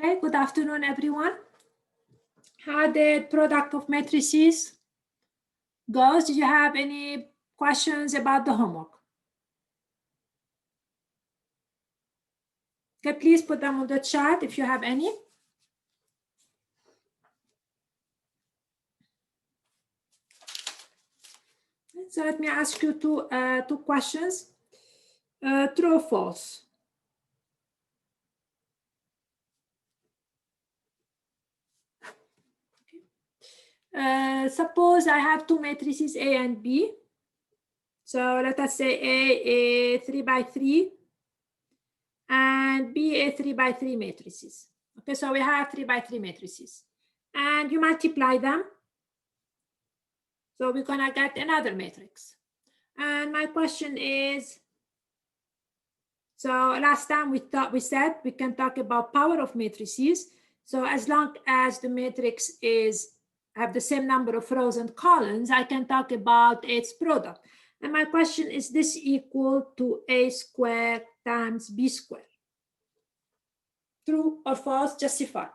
Okay, good afternoon, everyone. How did product of matrices goes? Did you have any questions about the homework? Okay, please put them on the chat if you have any. So let me ask you two questions. True or false? Suppose I have two matrices A and B. So let us say A 3 by 3 and B a 3 by 3 matrices. Okay, so we have 3 by 3 matrices and you multiply them. So we're gonna get another matrix. And my question is, so last time we said we can talk about power of matrices. So as long as the matrix have the same number of rows and columns, I can talk about its product. And my question is this equal to A squared times B squared? True or false? Justify.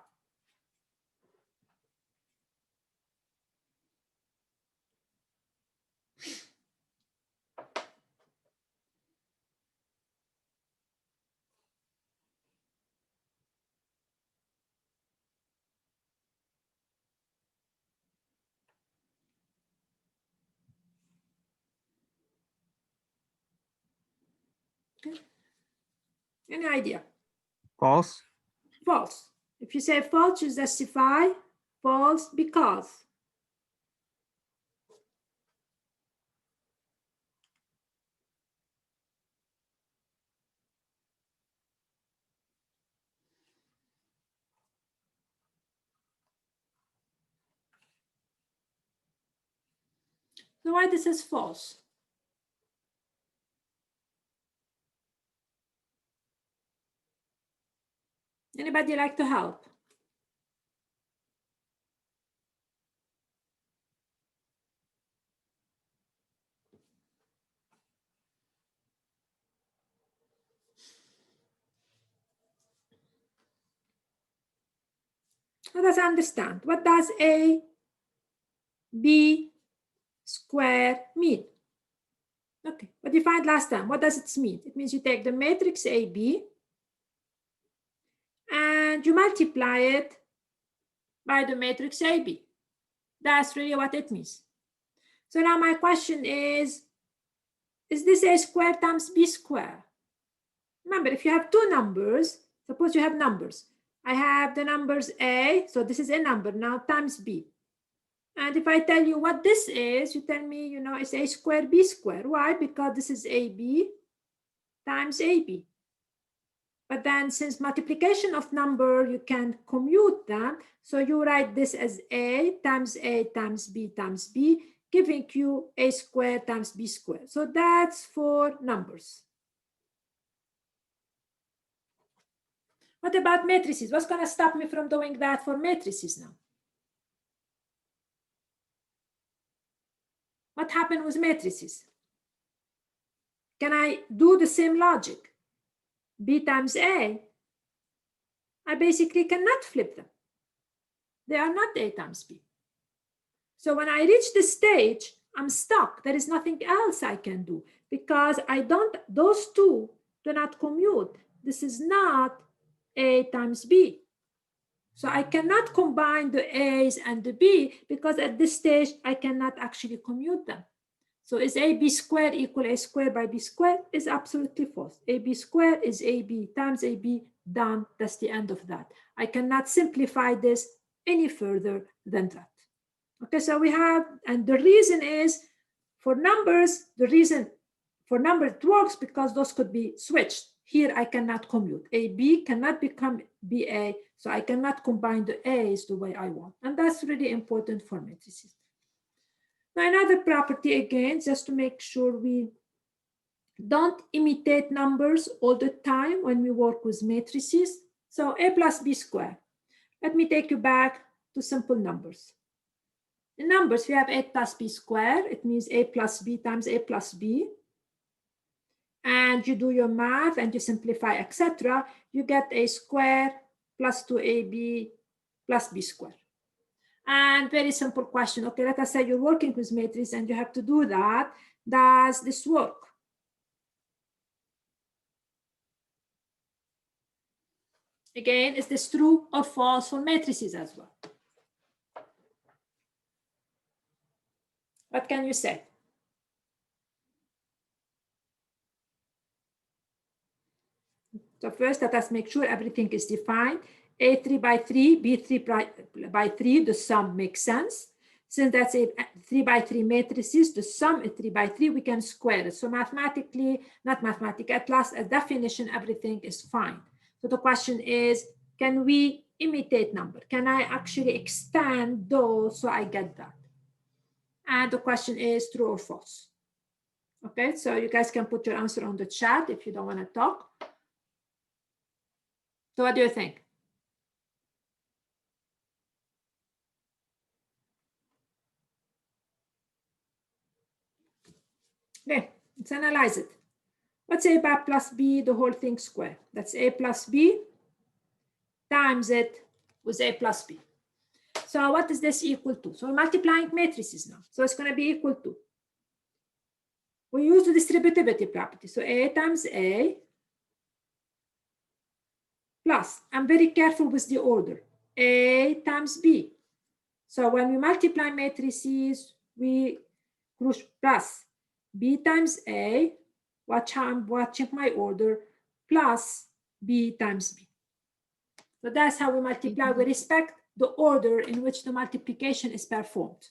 Okay. Any idea? False. False. If you say false, you justify. False because. So why this is false? Anybody like to help? Let us understand. What does A, B square mean? Okay, what you find last time, what does it mean? It means you take the matrix AB and you multiply it by the matrix AB. That's really what it means. So now my question is this A squared times B squared? Remember, if you have two numbers, suppose you have numbers. I have the numbers A, so this is a number now, times B. And if I tell you what this is, you tell me, you know, it's A squared B squared. Why? Because this is AB times AB. But then since multiplication of number, you can commute them. So you write this as A times B times B, giving you A squared times B squared. So that's for numbers. What about matrices? What's going to stop me from doing that for matrices now? What happened with matrices? Can I do the same logic? B times A, I basically cannot flip them. They are not A times B. So when I reach this stage, I'm stuck. There is nothing else I can do because those two do not commute. This is not A times B. So I cannot combine the A's and the B because at this stage, I cannot actually commute them. So is AB squared equal A squared by B squared? Is absolutely false. AB squared is AB times AB, done. That's the end of that. I cannot simplify this any further than that. Okay, so we have, and the reason is for numbers, the reason for numbers it works because those could be switched. Here I cannot commute. AB cannot become BA, so I cannot combine the A's the way I want. And that's really important for matrices. Now another property again, just to make sure we don't imitate numbers all the time when we work with matrices. So A plus B squared. Let me take you back to simple numbers. In numbers, we have A plus B squared. It means A plus B times A plus B. And you do your math and you simplify, etc. You get A squared plus 2ab plus b squared. And very simple question. Okay, let us say you're working with matrix and you have to do that. Does this work? Again, is this true or false for matrices as well? What can you say? So first, let us make sure everything is defined. A3 by 3, B3 by 3, the sum makes sense. Since that's a 3 by 3 matrices, the sum is 3 by 3, we can square it. So mathematically, not mathematically, at last, as definition, everything is fine. So the question is, can we imitate number? Can I actually expand those so I get that? And the question is true or false. Okay, so you guys can put your answer on the chat if you don't want to talk. So what do you think? Okay, let's analyze it. What's a bar plus b, the whole thing square? That's a plus b times it with a plus b. So what is this equal to? So we're multiplying matrices now. So it's going to be equal to. We use the distributivity property. So a times a plus, I'm very careful with the order, a times b. So when we multiply matrices, we plus b times a, watch how I'm watching my order, plus b times b. So that's how we multiply. We respect the order in which the multiplication is performed.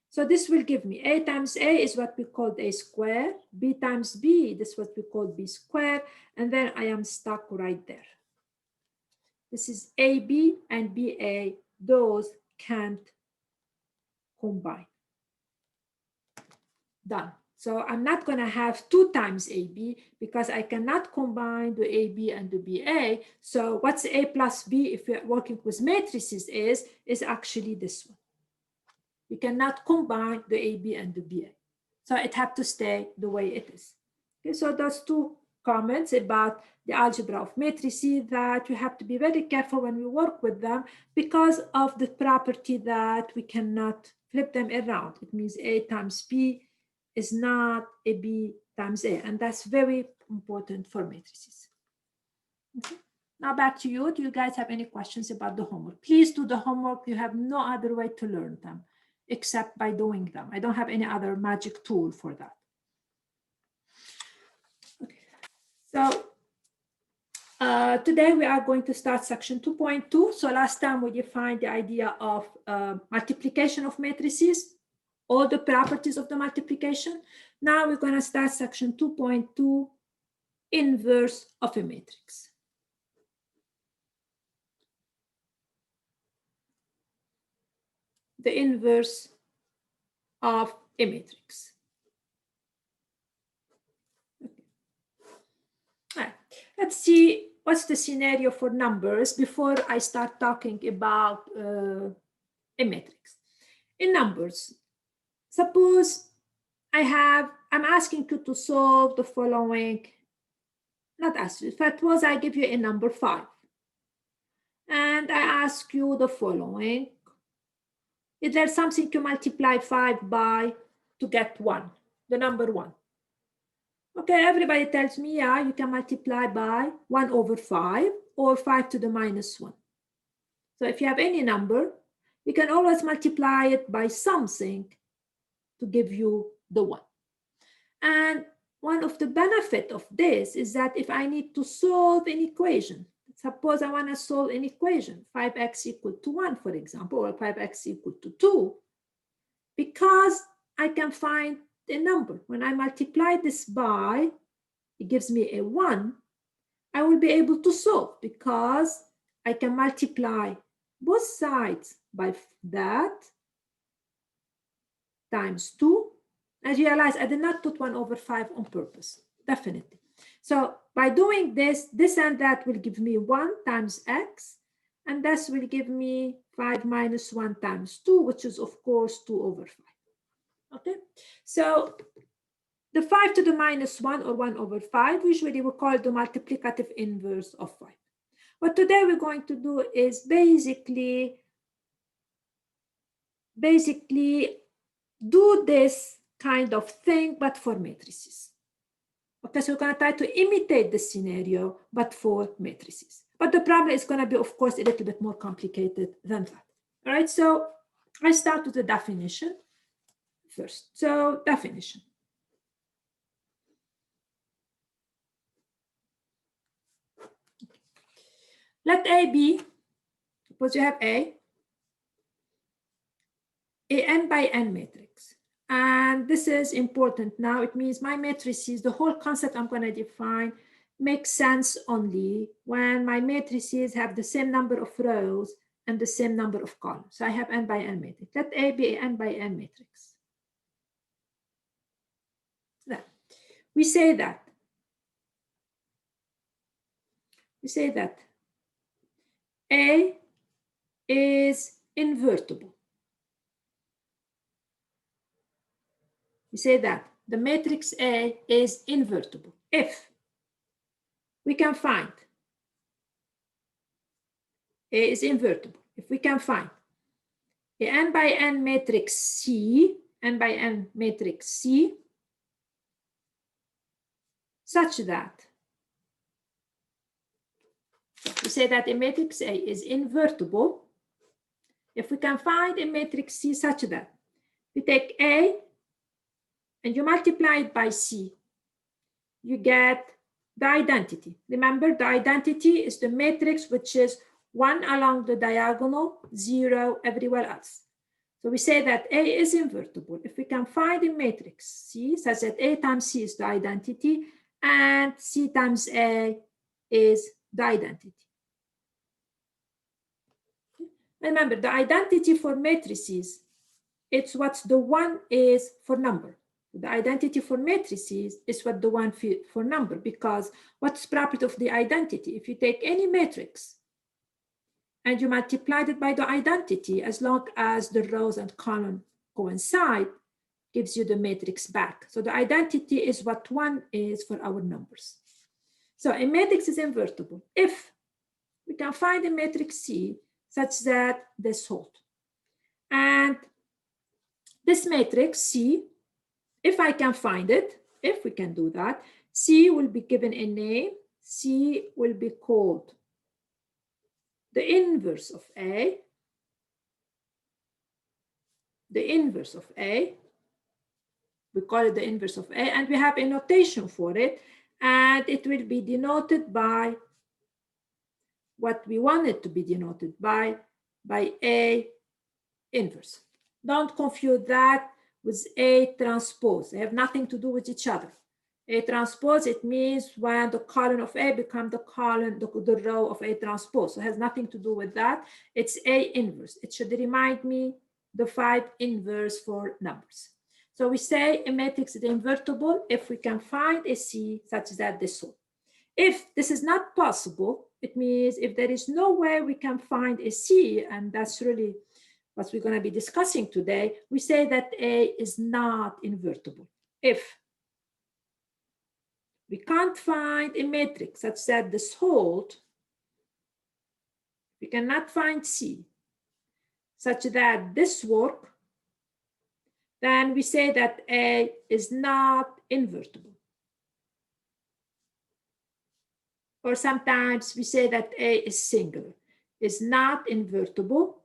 So this will give me a times a is what we called a square, b times b, this is what we call b squared, and then I am stuck right there. This is ab and ba, those can't combine. Done. So I'm not going to have 2 times AB because I cannot combine the AB and the BA. So what's A plus B if we're working with matrices is actually this one. You cannot combine the AB and the BA. So it has to stay the way it is. Okay, so those 2 comments about the algebra of matrices that you have to be very careful when we work with them because of the property that we cannot flip them around. It means A times B is not a B times A, and that's very important for matrices. Okay. Now back to you. Do you guys have any questions about the homework? Please do the homework. You have no other way to learn them except by doing them. I don't have any other magic tool for that. Okay. So today we are going to start section 2.2. So last time we defined the idea of multiplication of matrices, all the properties of the multiplication. Now we're going to start section 2.2, inverse of a matrix. The inverse of a matrix. Okay. All right. Let's see what's the scenario for numbers before I start talking about a matrix. In numbers, suppose I'm asking you to solve the following, not ask you, suppose I give you a number 5. And I ask you the following. Is there something to multiply 5 by to get 1, the number 1? Okay, everybody tells me, yeah, you can multiply by 1 over 5 or 5 to the minus 1. So if you have any number, you can always multiply it by something to give you the 1. And one of the benefits of this is that if I need to solve an equation, suppose I want to solve an equation, 5x equal to 1, for example, or 5x equal to 2, because I can find a number. When I multiply this by, it gives me a 1, I will be able to solve because I can multiply both sides by that times 2. I realize I did not put 1 over 5 on purpose, definitely. So by doing this, this and that will give me 1 times x, and this will give me 5 minus 1 times 2, which is, of course, 2 over 5. Okay, so the 5 to the minus 1 or 1 over 5, usually we call the multiplicative inverse of 5. What today we're going to do is basically do this kind of thing, but for matrices. Okay, so we're going to try to imitate the scenario, but for matrices. But the problem is going to be, of course, a little bit more complicated than that. All right, so I start with the definition first. So definition. Let A be, suppose you have A n by n matrix. And this is important now. It means my matrices, the whole concept I'm going to define makes sense only when my matrices have the same number of rows and the same number of columns. So I have n by n matrix. Let A be an n by n matrix. Now, we say that A is invertible. We say that the matrix A is invertible if we can find A is invertible. If we can find a n by n matrix C, n by n matrix C, such that we say that a matrix A is invertible if we can find a matrix C such that we take A and you multiply it by C, you get the identity. Remember, the identity is the matrix which is 1 along the diagonal, 0 everywhere else. So we say that A is invertible if we can find a matrix C such that A times C is the identity and C times A is the identity. Remember, the identity for matrices, it's what the one is for number. The identity for matrices is what the one for number, because what's property of the identity? If you take any matrix and you multiply it by the identity, as long as the rows and column coincide, gives you the matrix back. So the identity is what one is for our numbers. So a matrix is invertible if we can find a matrix C such that this holds. And this matrix C, if I can find it, if we can do that, C will be given a name. C will be called the inverse of A. The inverse of A. We call it the inverse of A, and we have a notation for it, and it will be denoted by what we want it to be denoted by A inverse. Don't confuse that with A transpose. They have nothing to do with each other. A transpose, it means when the column of A becomes the column, the row of A transpose. So it has nothing to do with that. It's A inverse. It should remind me the 5 inverse for numbers. So we say a matrix is invertible if we can find a C such that this holds. If this is not possible, it means if there is no way we can find a C, and that's really what we're going to be discussing today, we say that A is not invertible. If we can't find a matrix such that this holds, we cannot find C such that this works, then we say that A is not invertible. Or sometimes we say that A is singular, is not invertible,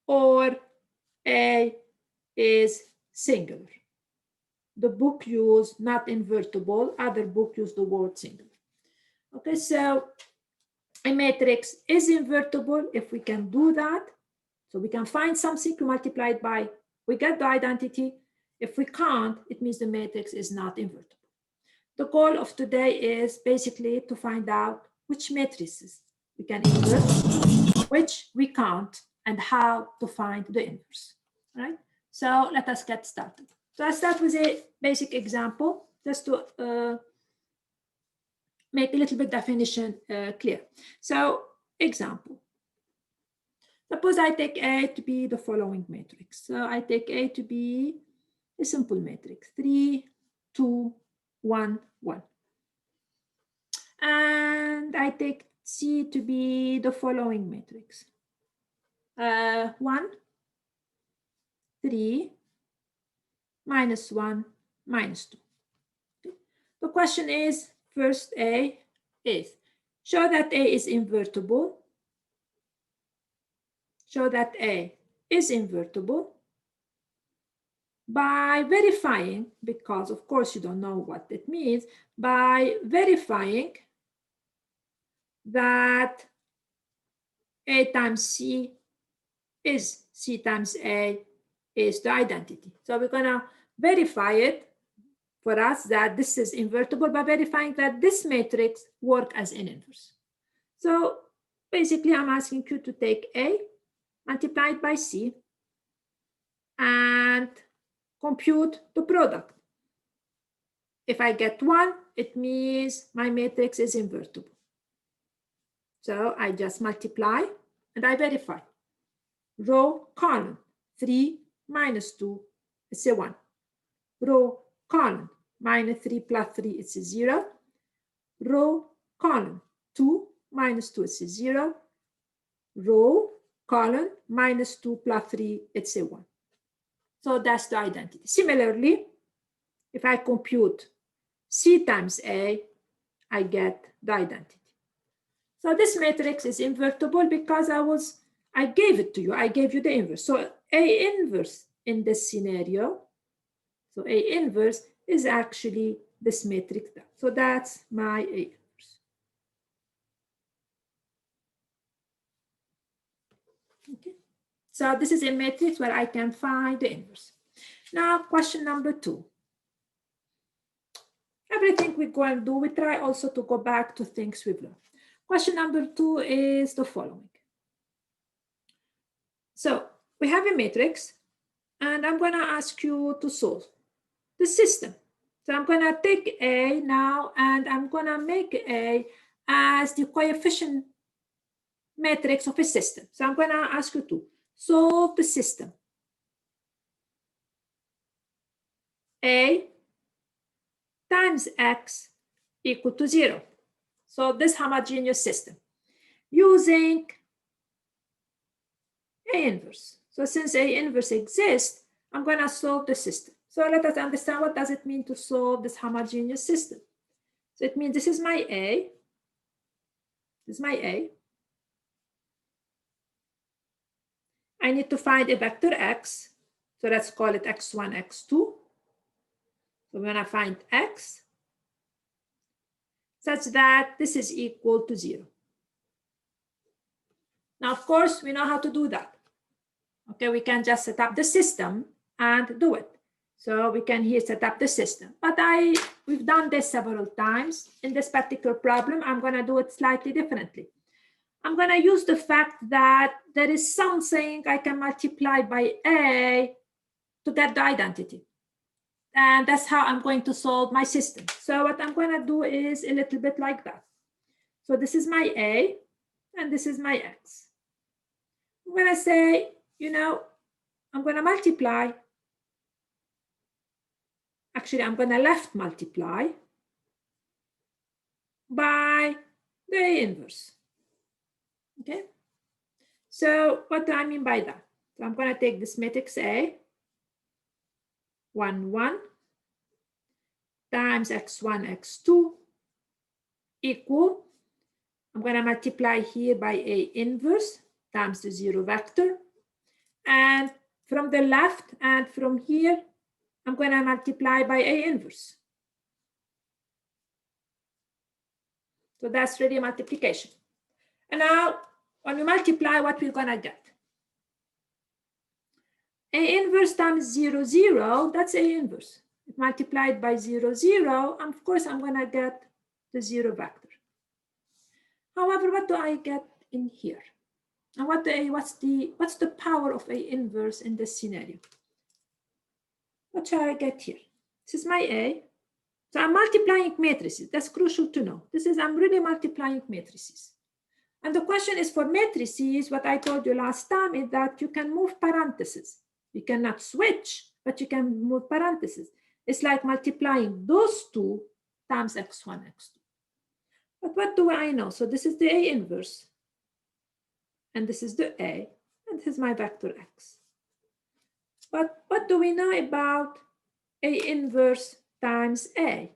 or A is singular. The book use not invertible, other book use the word singular. Okay, so a matrix is invertible if we can do that. So we can find something to multiply it by, we get the identity. If we can't, it means the matrix is not invertible. The goal of today is basically to find out which matrices we can invert, which we can't, and how to find the inverse. All right? So let us get started. So I start with a basic example just to make a little bit definition clear. So example. Suppose I take A to be the following matrix. So I take A to be a simple matrix, 3, 2, 1, 1. And I take C to be the following matrix. 1, 3, minus 1, minus 2. Okay. The question is, first A is, show that A is invertible. Show that A is invertible by verifying, because of course you don't know what it means, by verifying that A times C is C times A is the identity. So we're gonna verify it for us that this is invertible by verifying that this matrix works as an inverse. So basically I'm asking you to take A, multiply it by C, and compute the product. If I get 1, it means my matrix is invertible. So I just multiply and I verify. Row, column, 3 minus 2, it's a 1. Row, column, minus 3 plus 3, it's a 0. Row, column, 2 minus 2, it's a 0. Row, column, minus 2 plus 3, it's a 1. So that's the identity. Similarly, if I compute C times A, I get the identity. So this matrix is invertible because I gave it to you. I gave you the inverse. So A inverse in this scenario, so A inverse is actually this matrix. So that's my A inverse. Okay. So this is a matrix where I can find the inverse. Now, question number 2. Everything we go and do, we try also to go back to things we've learned. Question number 2 is the following. So we have a matrix, and I'm going to ask you to solve the system. So I'm going to take A now, and I'm going to make A as the coefficient matrix of a system. So I'm going to ask you to solve the system. A times X equal to 0. So this homogeneous system using A inverse. So since A inverse exists, I'm going to solve the system. So let us understand what does it mean to solve this homogeneous system. So it means this is my A. This is my A. I need to find a vector X. So let's call it X1, X2. So we're going to find X such that this is equal to 0. Now, of course, we know how to do that. Okay, we can just set up the system and do it. So we can here set up the system. But we've done this several times. In this particular problem, I'm going to do it slightly differently. I'm going to use the fact that there is something I can multiply by A to get the identity. And that's how I'm going to solve my system. So what I'm going to do is a little bit like that. So this is my A, and this is my X. I'm going to say, I'm going to multiply. Actually, I'm going to left multiply by the A inverse. Okay. So what do I mean by that? So I'm going to take this matrix A, 1, 1, times X1, X2 equal, I'm going to multiply here by A inverse times the 0 vector. And from the left and from here, I'm going to multiply by A inverse. So that's really multiplication. And now, when we multiply, what we're going to get? A inverse times 0, 0, that's A inverse. If multiplied by 0, 0, of course, I'm going to get the 0 vector. However, what do I get in here? And what's the power of A inverse in this scenario? What shall I get here? This is my A. So I'm multiplying matrices. That's crucial to know. I'm really multiplying matrices. And the question is for matrices, what I told you last time is that you can move parentheses. You cannot switch, but you can move parentheses. It's like multiplying those two times X1, X2. But what do I know? So this is the A inverse, and this is the A, and this is my vector X. But what do we know about A inverse times A?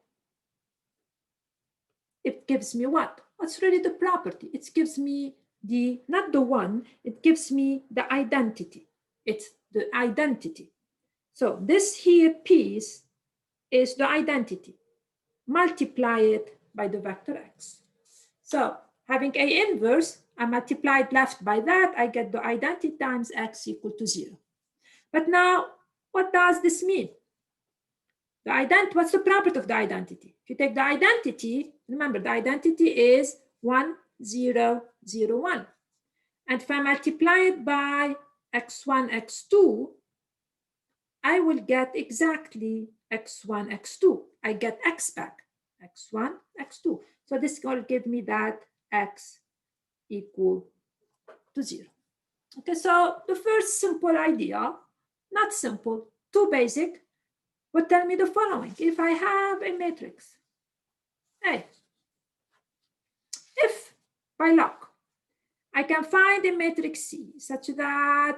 It gives me what? What's really the property? It gives me the, not the one, it gives me the identity. It's the identity. So this here piece is the identity. Multiply it by the vector X. So having A inverse, I multiplied left by that, I get the identity times X equal to 0. But now, what does this mean? What's the property of the identity? If you take the identity, remember the identity is 1, 0, 0, 1. And if I multiply it by x1, x2, I will get exactly x1, x2. I get x back, x1, x2. So this will give me that x equal to 0. Okay, so the first simple idea, not simple, too basic, would tell me the following. If I have a matrix A, if by luck I can find a matrix C such that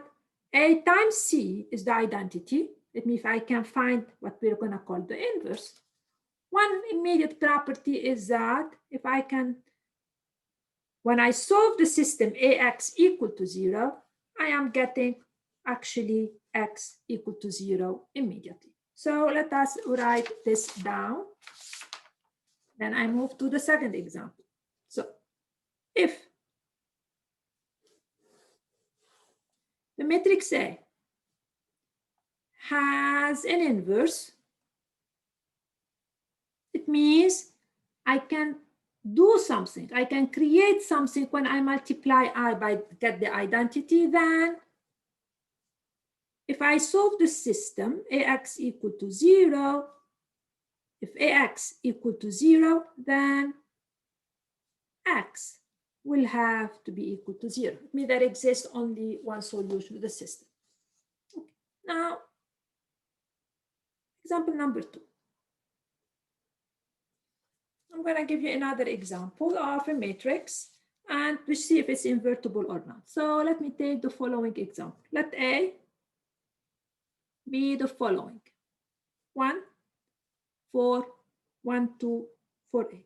A times C is the identity, that means if I can find what we're going to call the inverse, one immediate property is that if I can, when I solve the system AX equal to 0, I am getting actually X equal to 0 immediately. So let us write this down. Then I move to the second example. So if the matrix A has an inverse, it means I can do something. I can create something when I multiply I by get the identity. Then if I solve the system AX equal to 0, if AX equal to 0, then X will have to be equal to 0. It means there exists only one solution to the system. Okay. Now, example number 2. I'm going to give you another example of a matrix and we see if it's invertible or not. So let me take the following example. Let A be the following: 1, 4, 1, 2, 4, 8.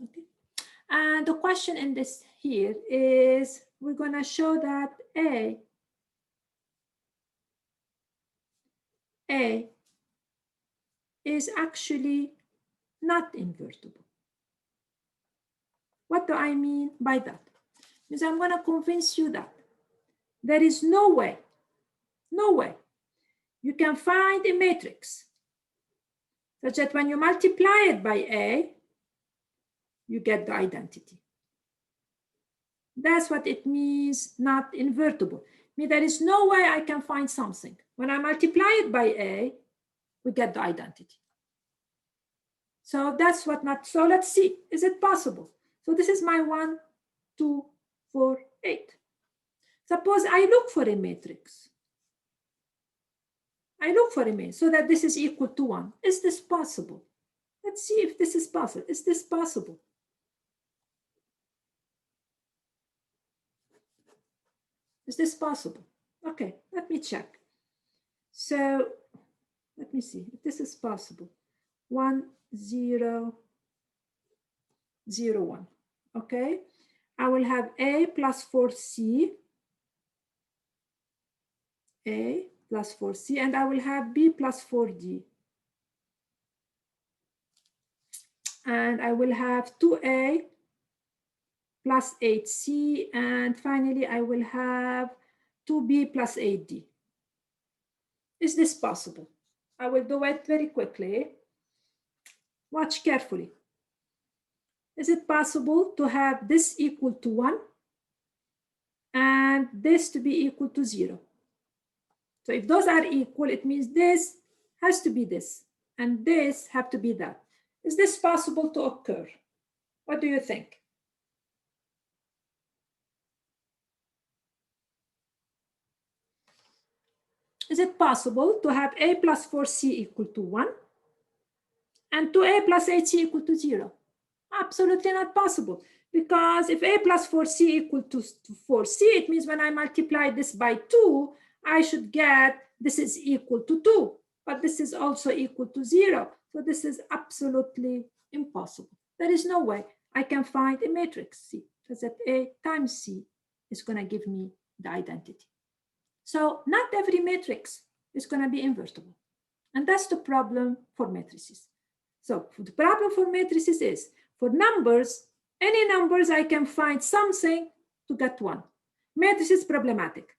Okay. And the question in this here is we're going to show that A is actually not invertible. What do I mean by that? Because I'm going to convince you that there is no way you can find a matrix such that when you multiply it by A, you get the identity. That's what it means, not invertible. I mean, there is no way I can find something. When I multiply it by A, we get the identity. So that's what not, so let's see, is it possible? So this is my 1, 2, 4, 8. Suppose I look for a matrix. I look for a matrix so that this is equal to 1. Is this possible? Let's see if this is possible. Is this possible? Is this possible? Okay, let me check. So let me see if this is possible. 1, 0, 0, 1. Okay, I will have A plus 4C, A plus 4C, and I will have B plus 4D. And I will have 2A plus 8C, and finally I will have 2B plus 8D. Is this possible? I will do it very quickly. Watch carefully. Is it possible to have this equal to 1 and this to be equal to 0? So if those are equal, it means this has to be this and this have to be that. Is this possible to occur? What do you think? Is it possible to have A plus 4C equal to 1 and 2A plus 8C equal to 0? Absolutely not possible. Because if a plus 4c equal to 4c, it means when I multiply this by 2, I should get this is equal to 2. But this is also equal to 0. So this is absolutely impossible. There is no way I can find a matrix C, because that A times C is going to give me the identity. So not every matrix is going to be invertible. And that's the problem for matrices. So the problem for matrices is, for numbers, any numbers, I can find something to get one. Matrix is problematic.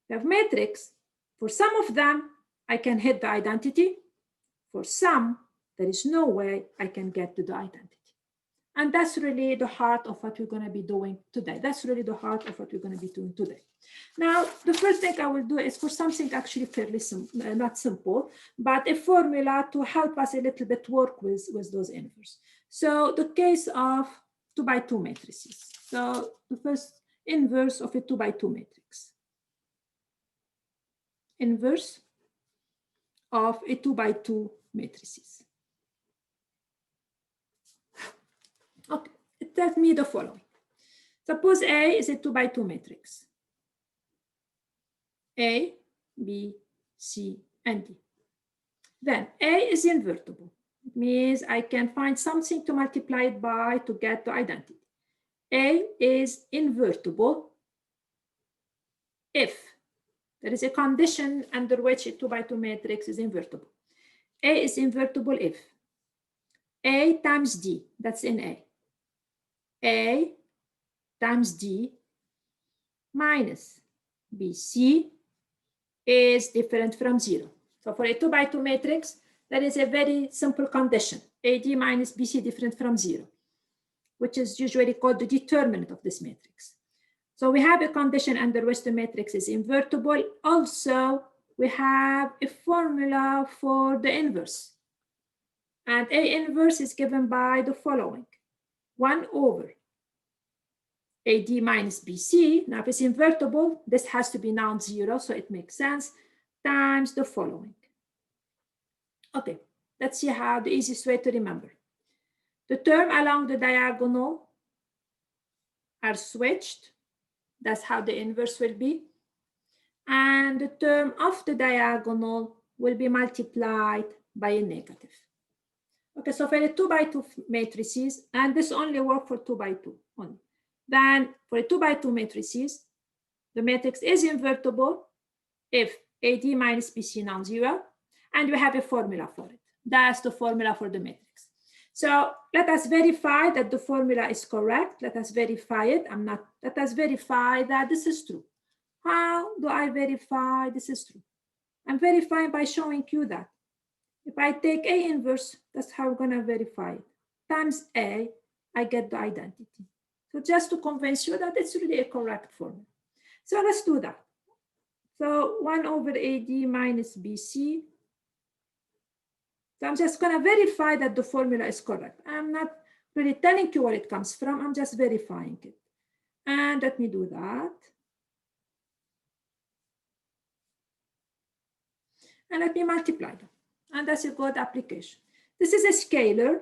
You have matrix, for some of them, I can hit the identity. For some, there is no way I can get to the identity. And that's really the heart of what we're going to be doing today. That's really the heart of what we're going to be doing today. Now, the first thing I will do is for something actually fairly simple, not simple, but a formula to help us a little bit work with those inverse. So the case of 2 by 2 matrices. So the first inverse of a 2 by 2 matrix. Inverse of a 2 by 2 matrices. Okay, it tells me the following. Suppose A is a 2 by 2 matrix. A, B, C, and D. Then A is invertible. It means I can find something to multiply it by to get the identity. A is invertible if there is a condition under which a 2 by 2 matrix is invertible. A is invertible if A times D, that's in A. A times D minus BC is different from 0. So for a 2 by 2 matrix, that is a very simple condition. AD minus BC different from 0, which is usually called the determinant of this matrix. So we have a condition under which the matrix is invertible. Also, we have a formula for the inverse. And A inverse is given by the following. 1 over AD minus BC. Now, if it's invertible, this has to be non-zero, so it makes sense, times the following. Okay, let's see how the easiest way to remember. The term along the diagonal are switched. That's how the inverse will be. And the term of the diagonal will be multiplied by a negative. Okay, so for the 2 by 2 matrices, and this only works for 2 by 2 only. Then for a 2 by 2 matrices, the matrix is invertible if AD minus BC non-zero, and we have a formula for it. That's the formula for the matrix. So let us verify that the formula is correct. Let us verify it. Let us verify that this is true. How do I verify this is true? I'm verifying by showing you that if I take A inverse, that's how I'm going to verify it, times A, I get the identity. So just to convince you that it's really a correct formula. So let's do that. So 1 over AD minus BC. So I'm just going to verify that the formula is correct. I'm not really telling you where it comes from. I'm just verifying it. And let me do that. And let me multiply them. And that's a good application. This is a scalar.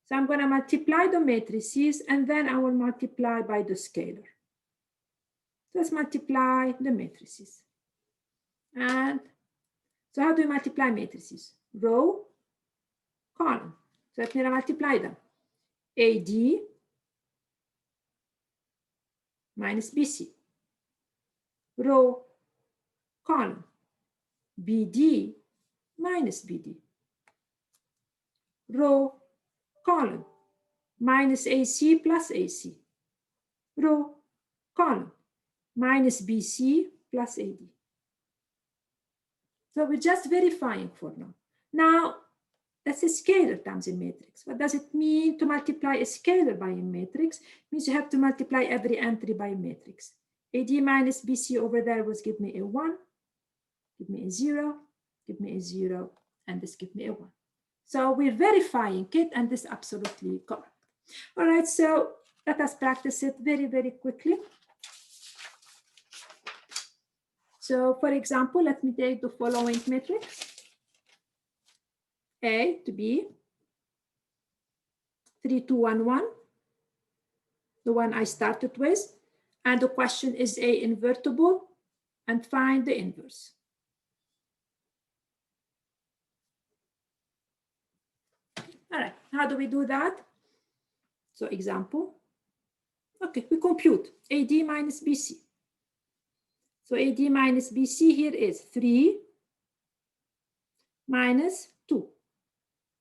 So I'm going to multiply the matrices, and then I will multiply by the scalar. So let's multiply the matrices. And so how do we multiply matrices? Row, column. So let me multiply them. AD minus BC. Row, column. BD minus BD. Row, column. Minus AC plus AC. Row, column. Minus BC plus AD. So we're just verifying for now. Now, that's a scalar times a matrix. What does it mean to multiply a scalar by a matrix? It means you have to multiply every entry by a matrix. AD minus BC over there was give me a 1, give me a 0, give me a 0, and this give me a 1. So we're verifying it, and this is absolutely correct. All right, so let us practice it very, very quickly. So for example, let me take the following matrix. A to B, 3, 2, 1, 1, the one I started with. And the question is A invertible, and find the inverse. All right, how do we do that? So example, okay, we compute AD minus BC. So AD minus BC here is 3 minus 2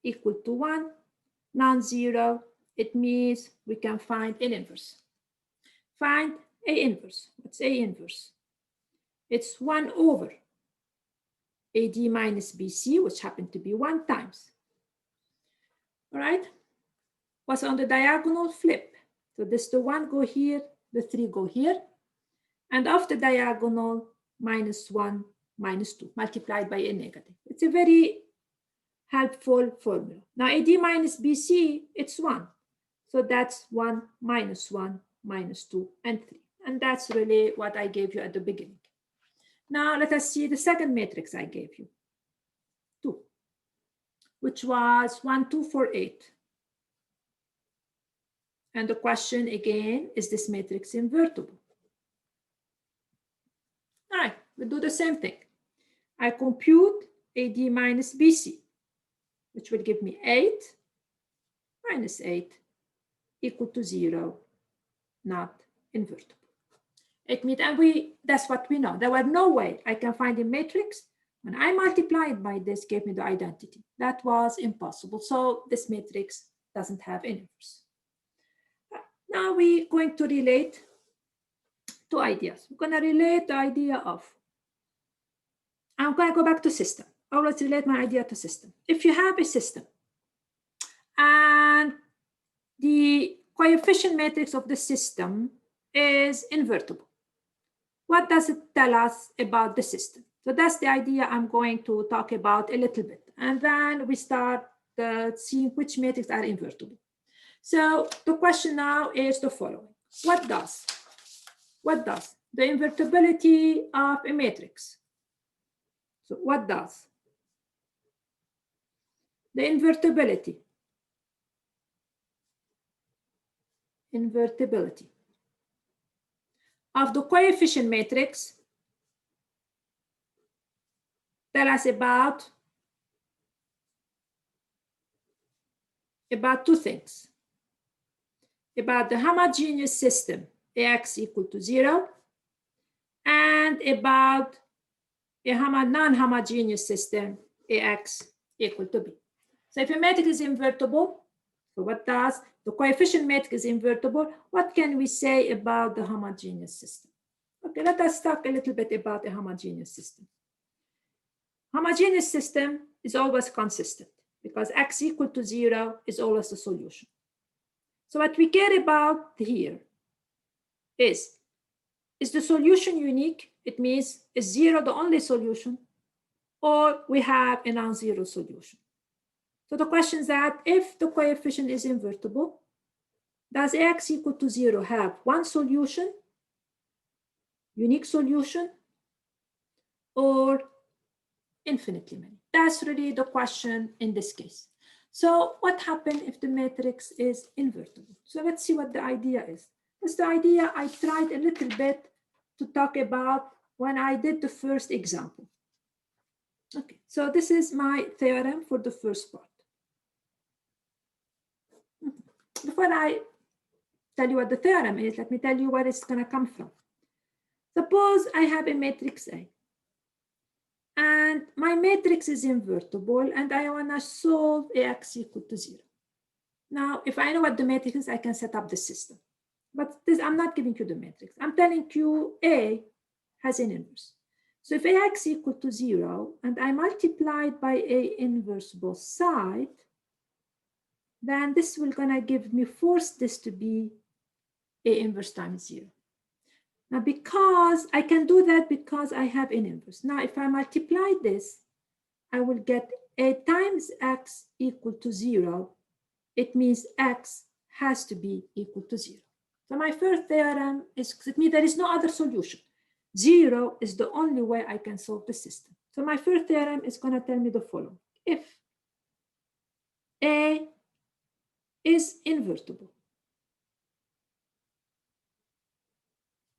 equal to 1, non-zero. It means we can find an inverse. Find A inverse. What's A inverse? It's 1 over AD minus BC, which happened to be 1 times. All right? What's on the diagonal? Flip. So this the 1 go here, the 3 go here. And after diagonal, minus 1, minus 2, multiplied by a negative. It's a very helpful formula. Now AD minus BC, it's 1. So that's 1, minus 1, minus 2, and 3. And that's really what I gave you at the beginning. Now let us see the second matrix I gave you, 2, which was 1, 2, 4, 8. And the question again, is this matrix invertible? All right, we do the same thing. I compute AD minus BC, which will give me 8 minus 8 equal to 0, not invertible. It means, and that's what we know. There was no way I can find a matrix. When I multiplied by this, gave me the identity. That was impossible. So this matrix doesn't have an inverse. Now we're going to relate two ideas. We're going to relate the idea of, I'm going to go back to system. Always relate my idea to system. If you have a system and the coefficient matrix of the system is invertible, what does it tell us about the system? So that's the idea I'm going to talk about a little bit. And then we start seeing which matrix are invertible. So the question now is the following. What does the invertibility of a matrix? So what does the invertibility of the coefficient matrix tell us about two things. About the homogeneous system, AX equal to 0, and about a non-homogeneous system, AX equal to B. So if a matrix is invertible, so what does the coefficient matrix is invertible, what can we say about the homogeneous system? Okay, let us talk a little bit about a homogeneous system. Homogeneous system is always consistent because X equal to 0 is always the solution. So what we care about here is the solution unique? It means is 0 the only solution, or we have a non-zero solution? So the question is that if the coefficient is invertible, does X equal to 0 have one solution, unique solution, or infinitely many? That's really the question in this case. So what happens if the matrix is invertible? So let's see what the idea is. That's the idea I tried a little bit to talk about when I did the first example. Okay, so this is my theorem for the first part. Before I tell you what the theorem is, let me tell you where it's going to come from. Suppose I have a matrix A, and my matrix is invertible, and I want to solve AX equal to 0. Now, if I know what the matrix is, I can set up the system. But this, I'm not giving you the matrix. I'm telling you A has an inverse. So if AX equal to 0, and I multiply it by A inverse both sides, then this will gonna give me, force this to be A inverse times 0. Now, because I can do that because I have an inverse. Now, if I multiply this, I will get A times X equal to 0. It means X has to be equal to 0. So my first theorem is, it means there is no other solution. 0 is the only way I can solve the system. So my first theorem is going to tell me the following. If A is invertible.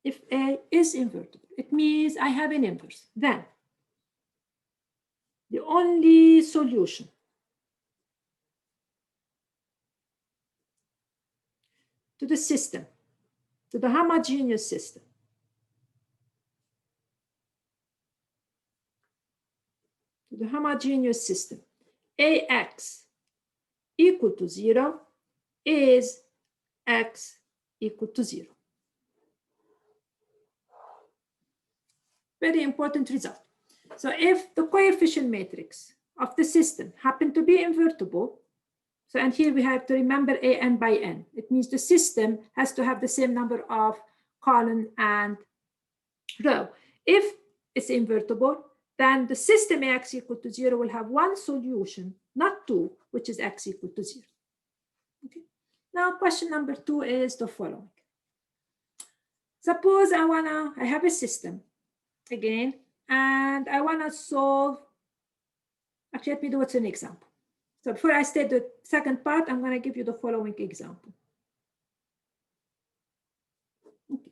If A is invertible, it means I have an inverse. Then the only solution to the system, to the homogeneous system, AX equal to 0 is X equal to 0. Very important result. So if the coefficient matrix of the system happen to be invertible, so and here we have to remember an by n. It means the system has to have the same number of column and row. If it's invertible, then the system Ax equal to 0 will have one solution, not two, which is X equal to 0. Okay. Now question number 2 is the following. Suppose I have a system again, and I wanna solve, actually let me do it an example. So before I state the second part, I'm gonna give you the following example. Okay.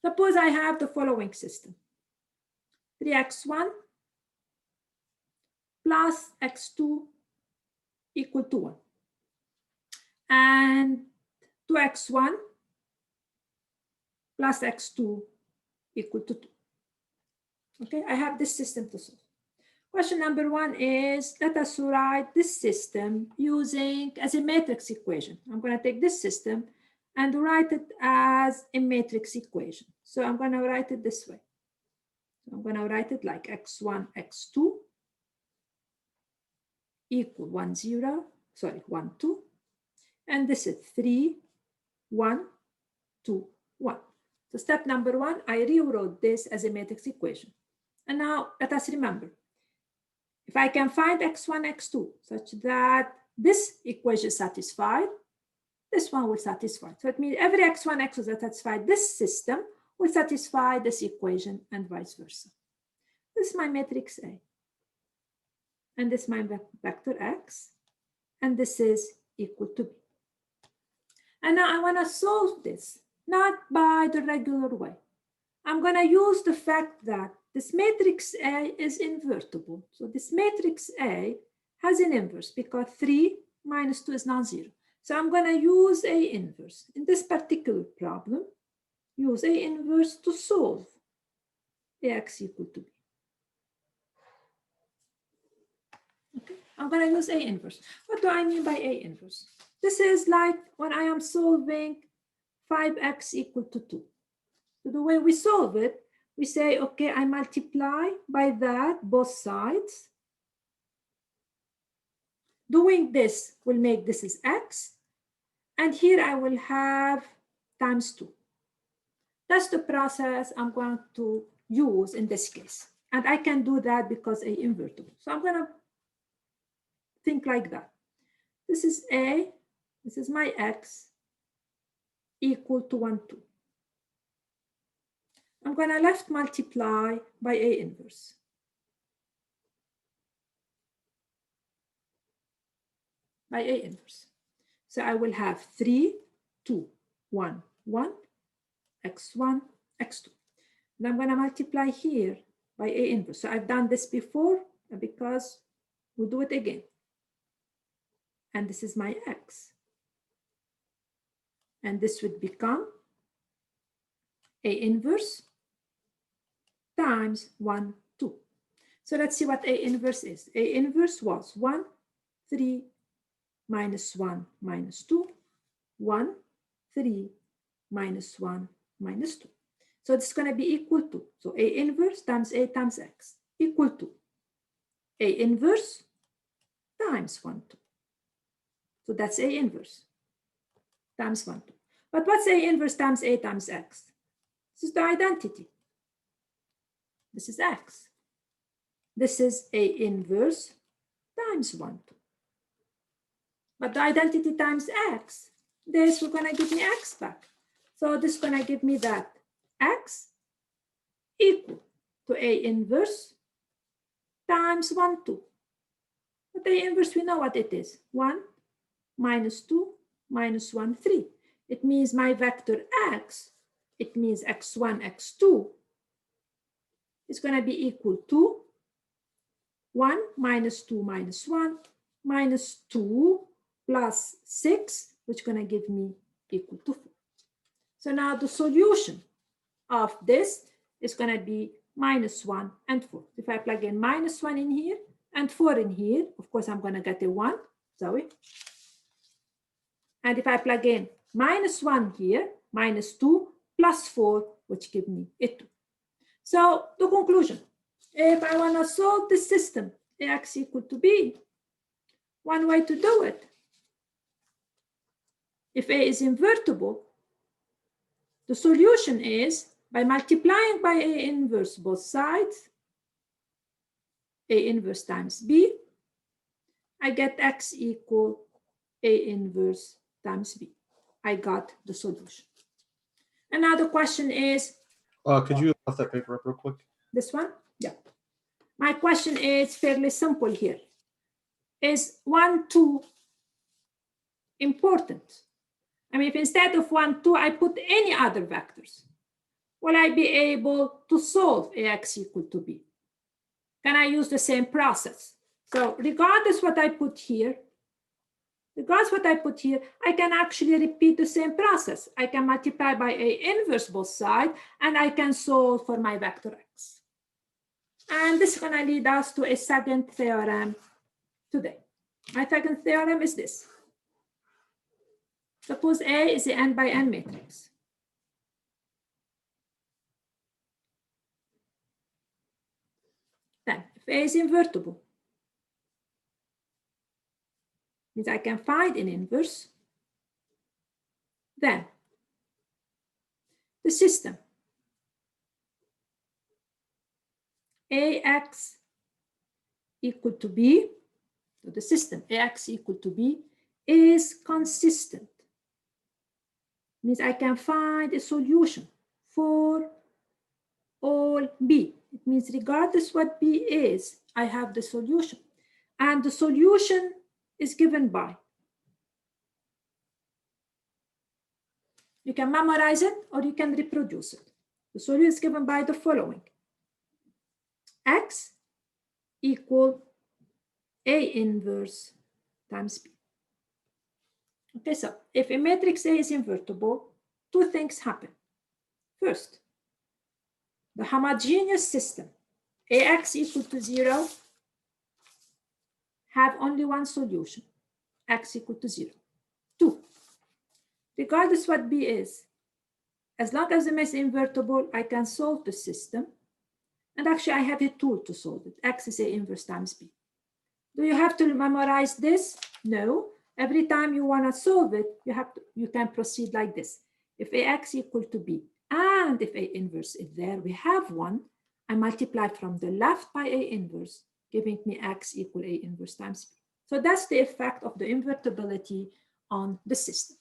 Suppose I have the following system. 3x1 plus x2 equal to 1. And 2x1 plus x2 equal to 2. Okay, I have this system to solve. Question number 1 is, let us write this system using as a matrix equation. I'm going to take this system and write it as a matrix equation. So I'm going to write it this way. I'm going to write it like x1, x2 equal 1, 0, sorry, 1, 2. And this is 3, 1, 2, 1. So step number 1, I rewrote this as a matrix equation. And now let us remember, if I can find x1, x2 such that this equation is satisfied, this one will satisfy. So it means every x1, x2 that satisfies this system will satisfy this equation and vice versa. This is my matrix A. And this is my vector x. And this is equal to B. And now I want to solve this, not by the regular way. I'm going to use the fact that this matrix A is invertible. So this matrix A has an inverse because 3 minus 2 is non-zero. So I'm going to use A inverse. In this particular problem, use A inverse to solve Ax equal to B. Okay, I'm going to use A inverse. What do I mean by A inverse? This is like when I am solving 5x equal to 2. So the way we solve it, we say, okay, I multiply by that both sides. Doing this will make this is x. And here I will have times 2. That's the process I'm going to use in this case. And I can do that because A invertible. So I'm going to think like that. This is A, this is my x equal to 1, 2. I'm going to left multiply by A inverse. By A inverse. So I will have 3, 2, 1, 1, x1, x2. And I'm going to multiply here by A inverse. So I've done this before because we'll do it again. And this is my x. And this would become A inverse times 1, 2. So let's see what A inverse is. A inverse was 1, 3, minus 1, minus 2, 1, 3, minus 1, minus 2. So it's going to be equal to, so A inverse times A times x equal to A inverse times 1, 2. So that's A inverse times 1, 2. But what's A inverse times A times x? This is the identity. This is x. This is A inverse times 1, 2. But the identity times x, this will going to give me x back. So this is going to give me that x equal to A inverse times 1, 2. But A inverse, we know what it is. 1 minus 2 minus 1, 3. It means my vector x, it means x1, x2 is going to be equal to 1 minus 2 minus 1 minus 2 plus 6, which is going to give me equal to 4. So now the solution of this is going to be minus 1 and 4. If I plug in minus 1 in here and 4 in here, of course, I'm going to get a 1, sorry. And if I plug in minus 1 here, minus 2 plus 4, which give me a 2. So the conclusion, if I want to solve this system, ax equal to b, one way to do it, if a is invertible, the solution is by multiplying by a inverse both sides, a inverse times b, I get x equal a inverse times b. I got the solution. Another question is, could you lift that paper up real quick? This one? Yeah. My question is fairly simple here. Is 1, 2 important? I mean, if instead of 1, 2, I put any other vectors, will I be able to solve ax equal to b? Can I use the same process? So regardless what I put here, I can actually repeat the same process. I can multiply by a inverse both sides, and I can solve for my vector x. And this is going to lead us to a second theorem today. My second theorem is this. Suppose A is the n by n matrix. Then, if A is invertible, means I can find an inverse, then the system ax equal to b, so the system ax equal to b is consistent. Means I can find a solution for all b. It means regardless what b is, I have the solution. And the solution is given by, you can memorize it or you can reproduce it. The solution is given by the following. X equal A inverse times B. Okay, so if a matrix A is invertible, two things happen. First, the homogeneous system, AX equal to 0, have only one solution, X equal to 0. 2, regardless what B is, as long as the is invertible, I can solve the system. And actually, I have a tool to solve it. X is A inverse times B. Do you have to memorize this? No. Every time you want to solve it, you can proceed like this. If AX equal to B, and if A inverse is there, we have one, I multiply from the left by A inverse, giving me X equal A inverse times B. So that's the effect of the invertibility on the system.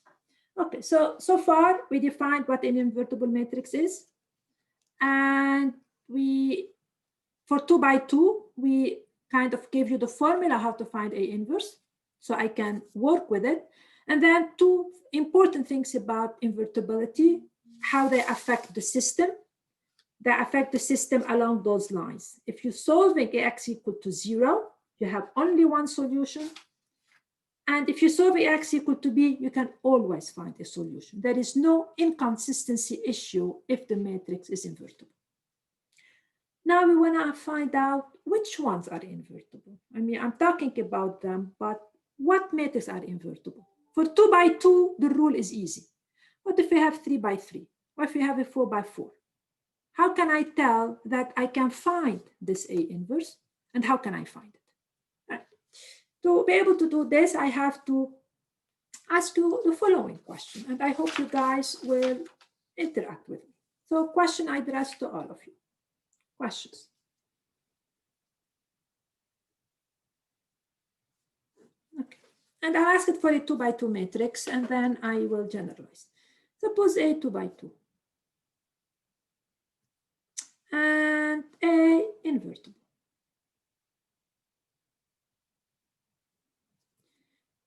Okay, so far we defined what an invertible matrix is. And for 2 by 2, we kind of gave you the formula how to find A inverse, so I can work with it. And then 2 important things about invertibility, how they affect the system. They affect the system along those lines. If you're solving AX equal to 0, you have only one solution. And if you solve AX equal to B, you can always find a solution. There is no inconsistency issue if the matrix is invertible. Now we want to find out which ones are invertible. I mean, I'm talking about them, but what matrices are invertible? For 2 by 2, the rule is easy. What if we have 3 by 3? What if we have a 4 by 4? How can I tell that I can find this A inverse? And how can I find it? Right. To be able to do this, I have to ask you the following question, and I hope you guys will interact with me. So question I address to all of you. Questions? Okay. And I'll ask it for a 2 by 2 matrix, and then I will generalize. Suppose A 2 by 2. And A invertible.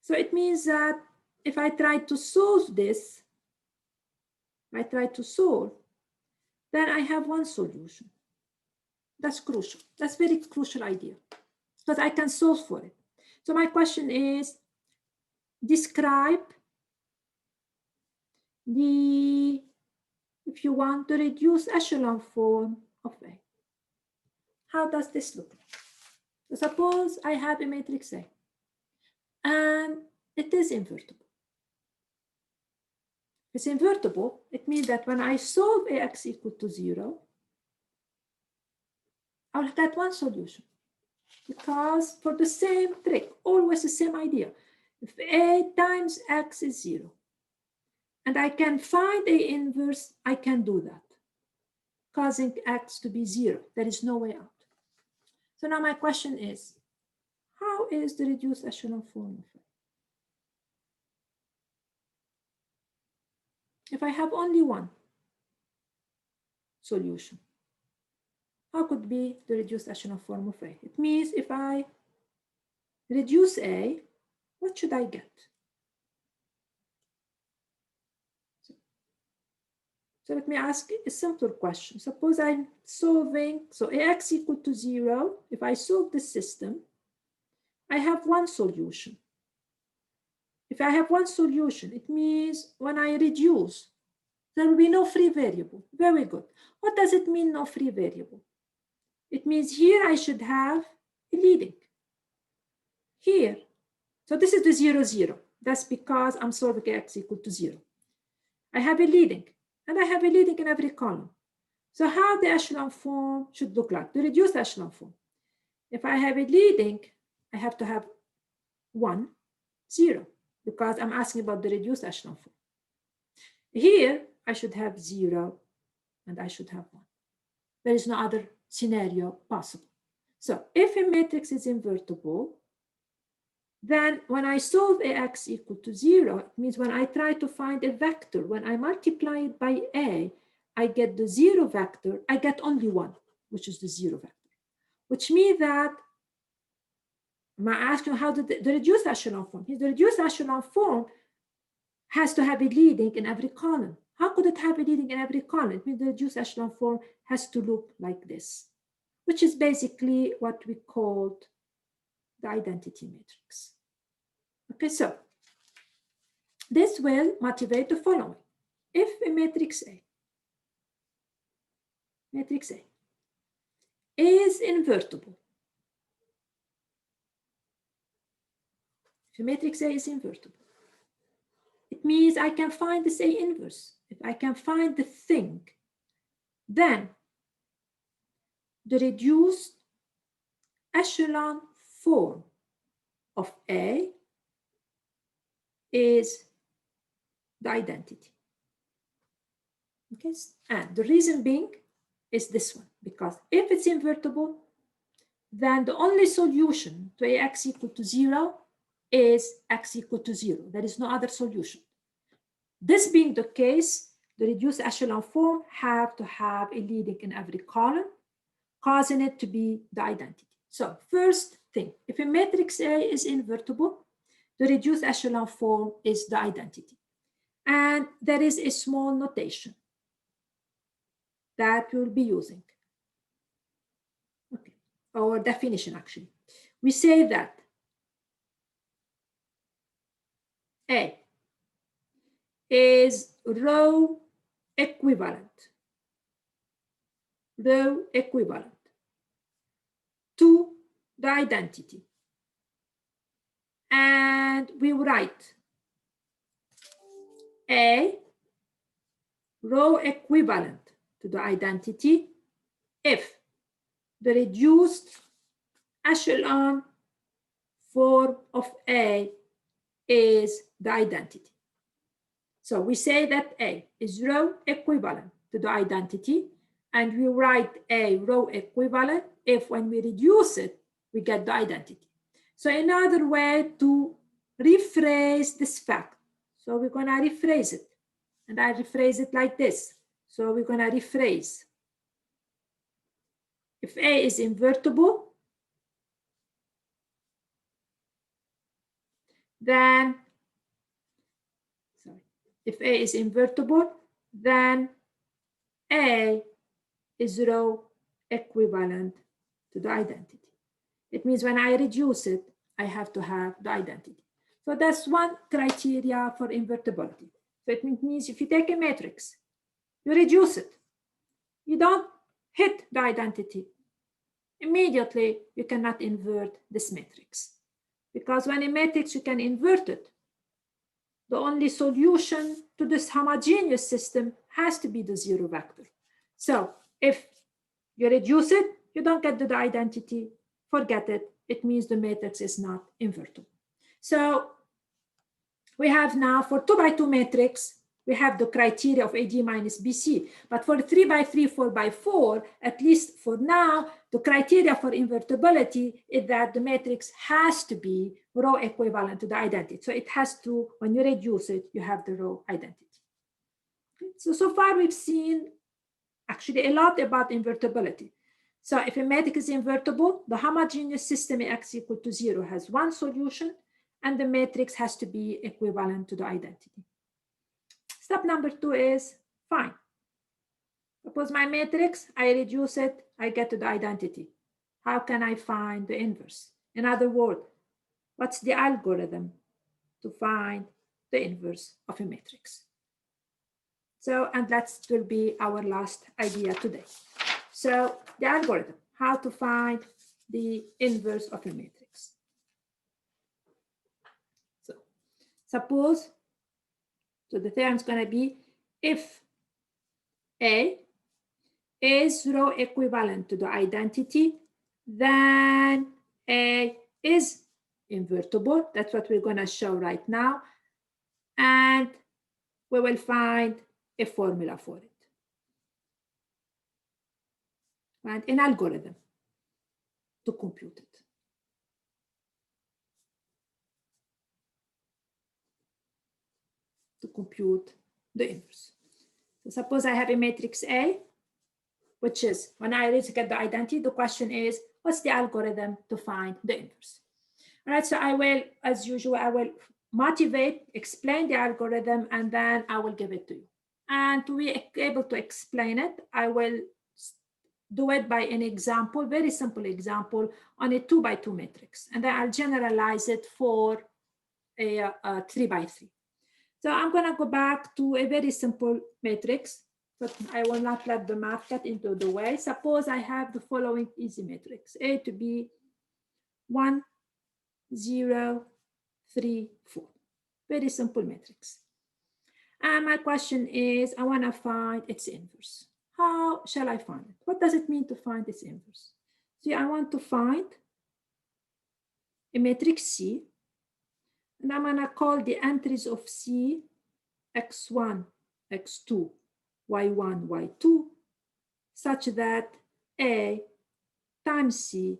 So it means that if I try to solve this, then I have one solution. That's crucial. That's very crucial idea because I can solve for it. So my question is, describe the, if you want, the reduced echelon form of A. How does this look like? So suppose I have a matrix A and it is invertible. If it's invertible, it means that when I solve AX equal to 0, I'll get one solution. Because for the same trick, always the same idea. If A times X is 0, and I can find A inverse, I can do that, causing X to be 0. There is no way out. So now my question is, how is the reduced echelon form of A? If I have only one solution, how could be the reduced echelon form of A? It means if I reduce A, what should I get? So let me ask a simpler question. Suppose I'm solving, so AX equal to 0. If I solve this system, I have one solution. If I have one solution, it means when I reduce, there will be no free variable. Very good. What does it mean, no free variable? It means here I should have a leading. Here. So this is the 0, 0. That's because I'm solving X equal to 0. I have a leading, and I have a leading in every column. So how the echelon form should look like, the reduced echelon form. If I have a leading, I have to have 1, 0, because I'm asking about the reduced echelon form. Here, I should have 0, and I should have 1. There is no other scenario possible. So if a matrix is invertible, then when I solve AX equal to 0, it means when I try to find a vector, when I multiply it by A, I get the 0 vector, I get only 1, which is the 0 vector, which means that I'm asking how the reduced echelon form, the reduced echelon form has to have a leading in every column. How could it have a leading in every column? It means the reduced echelon form has to look like this, which is basically what we called the identity matrix. Okay, so this will motivate the following. If a matrix A is invertible, if a matrix A is invertible, it means I can find this A inverse. If I can find the thing, then the reduced echelon form of A is the identity. Okay, and the reason being is this one, because if it's invertible, then the only solution to AX equal to 0 is X equal to 0. There is no other solution. This being the case, the reduced echelon form have to have a leading in every column, causing it to be the identity. So first thing, if a matrix A is invertible, the reduced echelon form is the identity. And there is a small notation that we'll be using. Okay, or definition actually. We say that A is row equivalent to the identity. And we write A row equivalent to the identity if the reduced echelon form of A is the identity. So we say that A is row equivalent to the identity, and we write A row equivalent if when we reduce it, we get the identity. So another way to rephrase this fact. So we're gonna rephrase it, and I rephrase it like this. So we're gonna rephrase. If A is invertible, then If A is invertible, then A is row equivalent to the identity. It means when I reduce it, I have to have the identity. So that's one criteria for invertibility. So it means if you take a matrix, you reduce it, you don't hit the identity, immediately you cannot invert this matrix. Because when a matrix, you can invert it, the only solution to this homogeneous system has to be the zero vector. So if you reduce it, you don't get the identity, forget it. It means the matrix is not invertible. So we have now for 2 by 2 matrix, we have the criteria of AD minus BC. But for 3 by 3, 4 by 4, at least for now, the criteria for invertibility is that the matrix has to be row equivalent to the identity. So it has to, when you reduce it, you have the row identity. Okay. So far we've seen actually a lot about invertibility. So if a matrix is invertible, the homogeneous system X equal to 0 has one solution, and the matrix has to be equivalent to the identity. Step number 2 is fine. Suppose my matrix, I reduce it, I get to the identity. How can I find the inverse? In other words, what's the algorithm to find the inverse of a matrix? So, and that will be our last idea today. So the algorithm, how to find the inverse of a matrix. So suppose, so the theorem is going to be if A is row equivalent to the identity, then A is invertible. That's what we're going to show right now. And we will find a formula for it. And an algorithm to compute it. To compute the inverse. So suppose I have a matrix A, which is, when I reach get the identity, the question is, what's the algorithm to find the inverse? All right, so I will, as usual, I will motivate, explain the algorithm, and then I will give it to you. And to be able to explain it, I will do it by an example, very simple example on a 2 by 2 matrix. And then I'll generalize it for a 3 by 3. So I'm going to go back to a very simple matrix, but I will not let the math get into the way. Suppose I have the following easy matrix, A to B, 1, 0, 3, 4. Very simple matrix. And my question is, I want to find its inverse. How shall I find it? What does it mean to find its inverse? See, I want to find a matrix C, and I'm going to call the entries of C x1, x2, y1, y2, such that A times C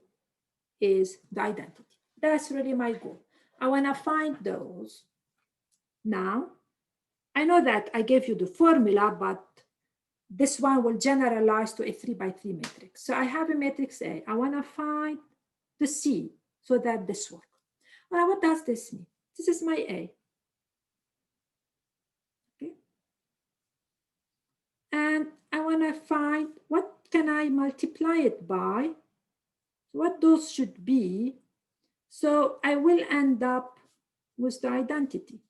is the identity. That's really my goal. I want to find those. Now, I know that I gave you the formula, but this one will generalize to a 3 by 3 matrix. So I have a matrix A. I want to find the C so that this works. Well, what does this mean? This is my A. Okay. And I want to find what can I multiply it by, what those should be. So I will end up with the identity.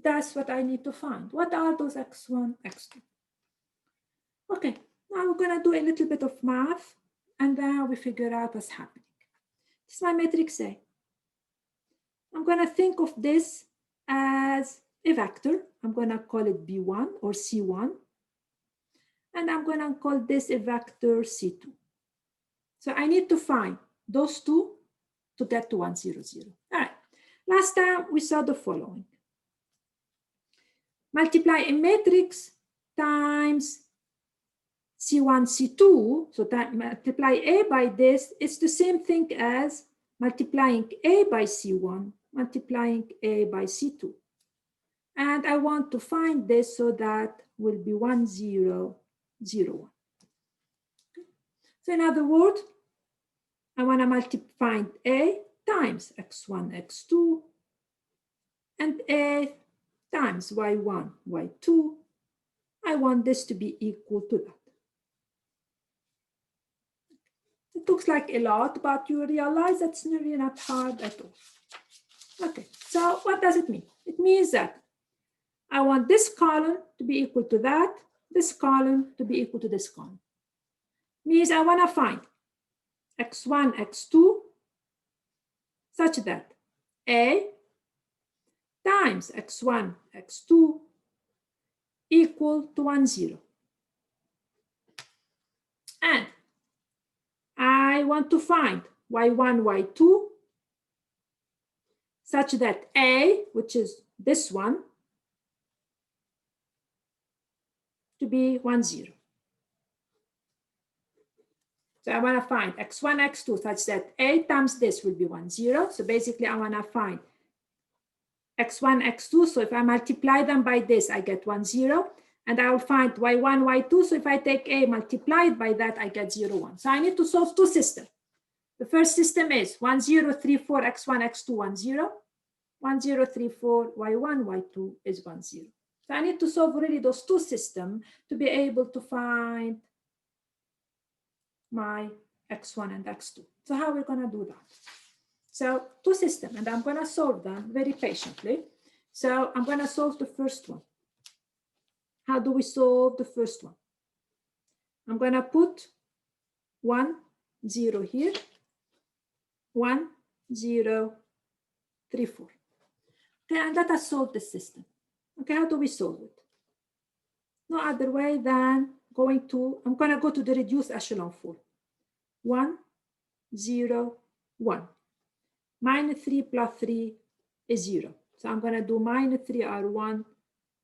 That's what I need to find. What are those x1, x2? Okay, now we're going to do a little bit of math, and then we figure out what's happening. This is my matrix A. I'm going to think of this as a vector. I'm going to call it B1 or C1. And I'm going to call this a vector C2. So I need to find those two to get to 1, 0, 0. All right. Last time we saw the following. Multiply a matrix times C1, C2, so that multiply A by this, it's the same thing as multiplying A by C1, multiplying A by C2. And I want to find this, so that will be 1, 0, 0, 1. So in other words, I want to multiply A times x1, x2, and A times y1, y2. I want this to be equal to that. It looks like a lot, but you realize that's really not hard at all. Okay, so what does it mean? It means that I want this column to be equal to that, this column to be equal to this column. Means I want to find x1, x2, such that A times x1, x2 equal to 1, 0. And I want to find y1, y2 such that A, which is this one, to be 1, 0. So I want to find x1, x2 such that A times this will be 1, 0. So basically I want to find x1, x2. So if I multiply them by this, I get 1, 0. And I will find y1, y2. So if I take A multiplied by that, I get 0, 1. So I need to solve two systems. The first system is 1, 0, 3, 4, x1, x2, 1, 0. 1, 0, 3, 4, y1, y2 is 1, 0. So I need to solve really those two systems to be able to find my x1 and x2. So how are we going to do that? So two systems, and I'm going to solve them very patiently. So I'm going to solve the first one. How do we solve the first one? I'm going to put 1, 0 here, 1, 0, 3, 4. Okay, and let us solve the system. Okay, how do we solve it? No other way than going to, I'm going to go to the reduced echelon form. 1, 0, 1. Minus 3 plus 3 is 0. So I'm going to do minus 3r1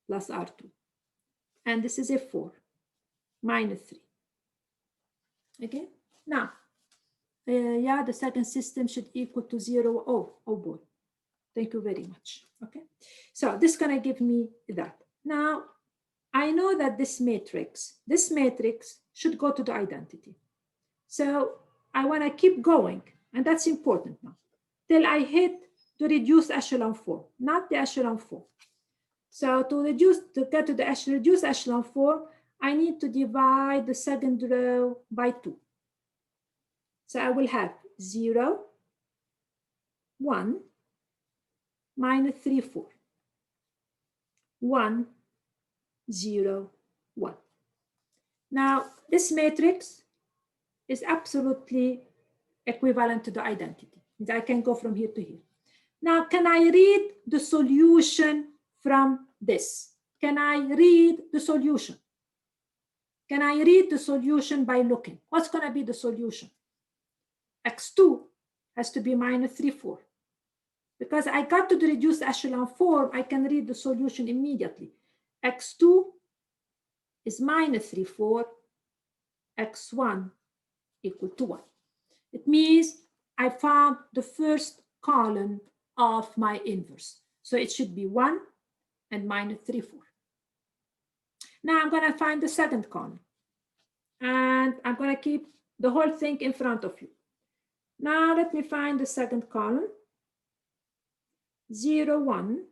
plus r2. And this is a 4, minus 3. Okay, now, yeah, the second system should equal to 0. Oh boy. Thank you very much. Okay, so this is going to give me that. Now, I know that this matrix should go to the identity. So I want to keep going, and that's important now, till I hit the reduced echelon form, not the echelon form. So to get to the reduced echelon form, I need to divide the second row by 2. So I will have 0, 1, minus 3, 4. 1, 0, 1. Now, this matrix is absolutely equivalent to the identity. I can go from here to here. Now, can I read the solution from this? Can I read the solution? Can I read the solution by looking? What's going to be the solution? x2 has to be minus 3, 4. Because I got to the reduced echelon form, I can read the solution immediately. x2 is minus 3, 4. x1 equal to 1. It means I found the first column of my inverse. So it should be 1 and minus 3, 4. Now I'm going to find the second column. And I'm going to keep the whole thing in front of you. Now let me find the second column. 0, 1,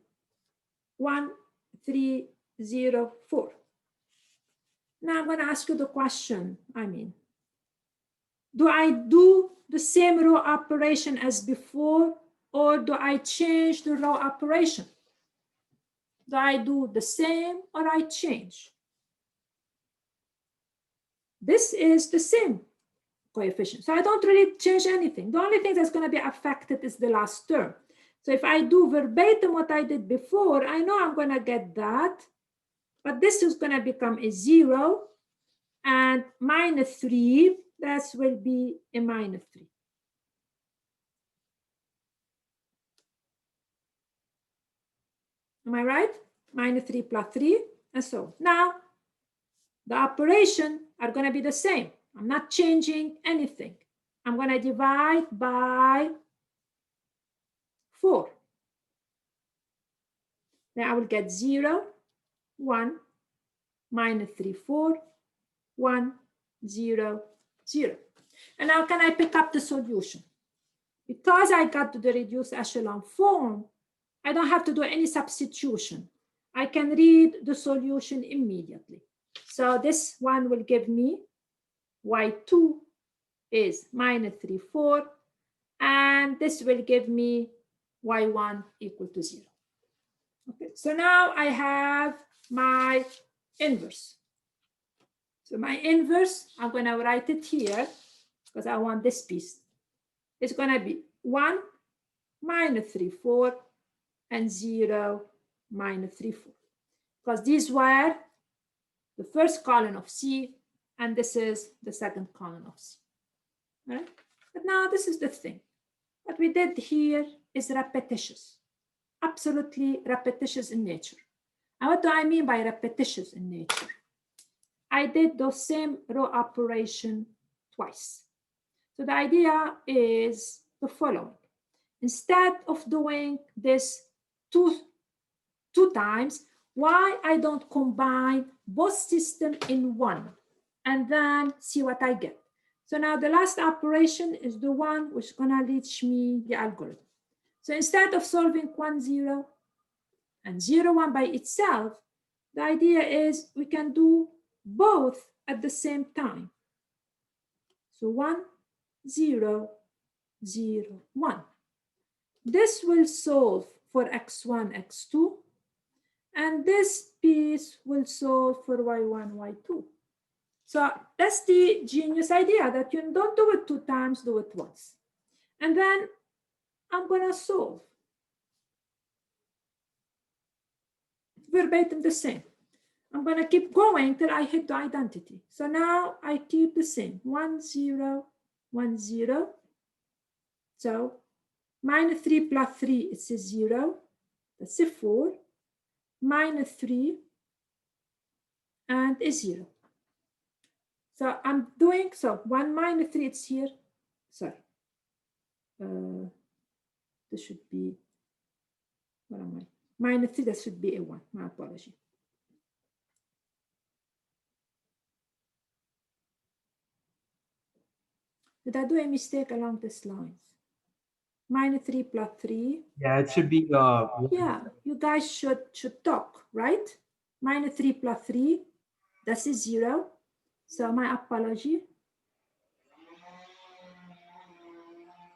1, 3, 0, 4. Now I'm going to ask you the question, do I do the same row operation as before, or do I change the row operation? Do I do the same or I change? This is the same coefficient. So I don't really change anything. The only thing that's going to be affected is the last term. So if I do verbatim what I did before, I know I'm going to get that, but this is going to become a 0, and minus 3, that will be a minus 3. Am I right? Minus 3 plus 3, and so now the operation are going to be the same. I'm not changing anything. I'm going to divide by 4. Then I will get 0, 1, minus 3, 4, 1, 0, 0. And now can I pick up the solution? Because I got to the reduced echelon form, I don't have to do any substitution. I can read the solution immediately. So this one will give me y2 is minus 3, 4, and this will give me y1 equal to 0. Okay, so now I have my inverse. So my inverse, I'm going to write it here because I want this piece. It's going to be 1 minus 3, 4, and 0 minus 3, 4. Because these were the first column of C, and this is the second column of C. Right? But now this is the thing. What we did here is repetitious, absolutely repetitious in nature. And what do I mean by repetitious in nature? I did the same row operation twice. So the idea is the following. Instead of doing this two times, why I don't combine both systems in one and then see what I get. So now the last operation is the one which is gonna teach me the algorithm. So instead of solving 1, 0 and 0, 1 by itself, the idea is we can do both at the same time. So 1, 0, 0, 1. This will solve for x1, x2, and this piece will solve for y1, y2. So that's the genius idea, that you don't do it 2 times, do it once. And then I'm going to solve. Verbatim the same. I'm going to keep going till I hit the identity. So now I keep the same. 1, 0, 1, 0. So minus 3 plus 3, it's a 0. That's a 4. Minus 3 and a 0. So I'm doing, so 1 minus 3, it's here. Sorry. This should be, what am I? Minus 3, that should be a 1. My apology. Did I do a mistake along these lines? Minus 3 plus 3. Yeah, it should be Yeah, you guys should talk, right? Minus 3 plus 3, that's a 0. So my apology.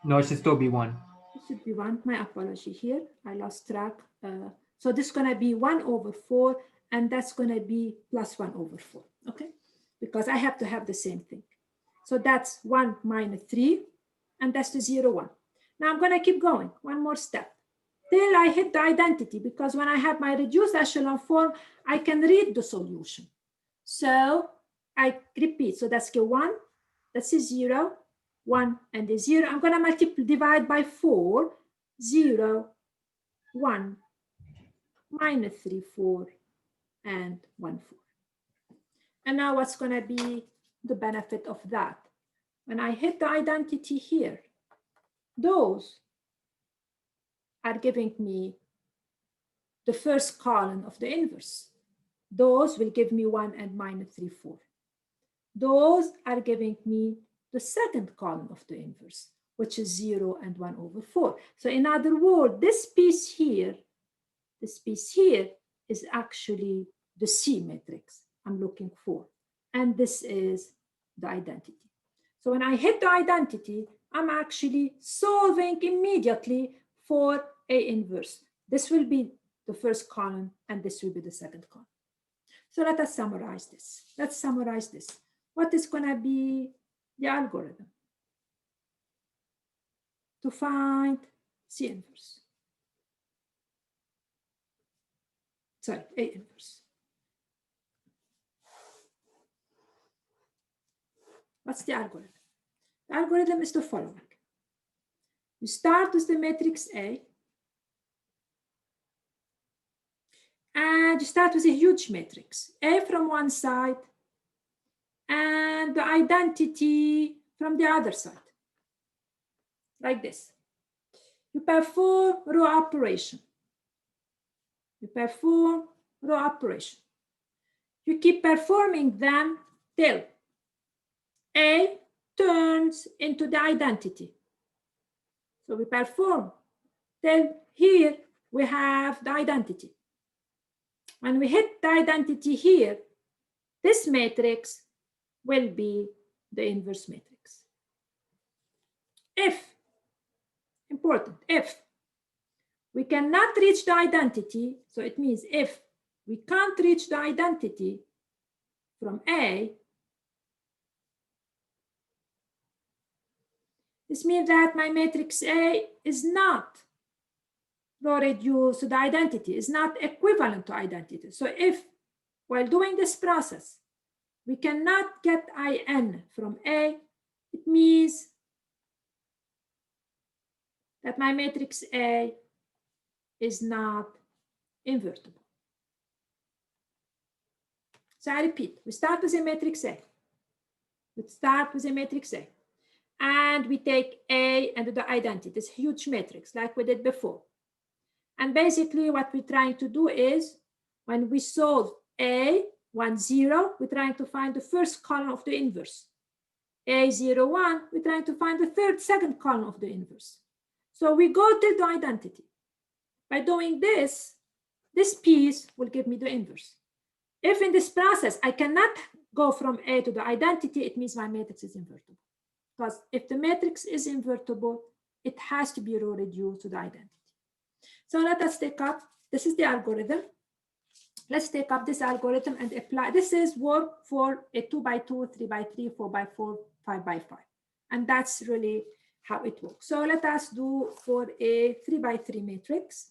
no, it should still be 1. It should be 1. My apology here. I lost track. So this is going to be 1 over 4, and that's going to be plus 1 over 4. Okay? Because I have to have the same thing. So that's 1 minus 3, and that's the 0, 1. Now I'm going to keep going. One more step. Till I hit the identity, because when I have my reduced echelon form, I can read the solution. So I repeat. So that's a 1, that's a 0, 1, and a 0. I'm going to divide by 4, 0, 1, minus 3, 4, and 1, 4. And now what's going to be the benefit of that? When I hit the identity here, those are giving me the first column of the inverse. Those will give me 1 and minus 3, 4. Those are giving me the second column of the inverse, which is 0 and 1 over 4. So in other words, this piece here is actually the C matrix I'm looking for. And this is the identity. So when I hit the identity, I'm actually solving immediately for A inverse. This will be the first column, and this will be the second column. So let us summarize this. Let's summarize this. What is going to be the algorithm to find C inverse? Sorry, A inverse. What's the algorithm? The algorithm is the following. You start with the matrix A, and you start with a huge matrix, A from one side, and the identity from the other side, like this. You perform row operation. You perform row operation. You keep performing them till A turns into the identity. So we perform till here we have the identity. When we hit the identity here, this matrix will be the inverse matrix. If, important, if we cannot reach the identity, so it means if we can't reach the identity from A, this means that my matrix A is not row reduced to the identity, is not equivalent to identity. So if, while doing this process, we cannot get IN from A, it means that my matrix A is not invertible. So I repeat, we start with a matrix A. We start with a matrix A. And we take A and the identity, this huge matrix like we did before. And basically what we're trying to do is, when we solve A, 1, 0, we're trying to find the first column of the inverse. A, 0, 1, we're trying to find the second column of the inverse. So we go till the identity. By doing this, this piece will give me the inverse. If in this process I cannot go from A to the identity, it means my matrix is invertible. Because if the matrix is invertible, it has to be row reduced to the identity. So let us take up, this is the algorithm. Let's take up this algorithm and apply. This is work for a 2 by 2, 3 by 3, 4 by 4, 5 by 5. And that's really how it works. So let us do for a 3 by 3 matrix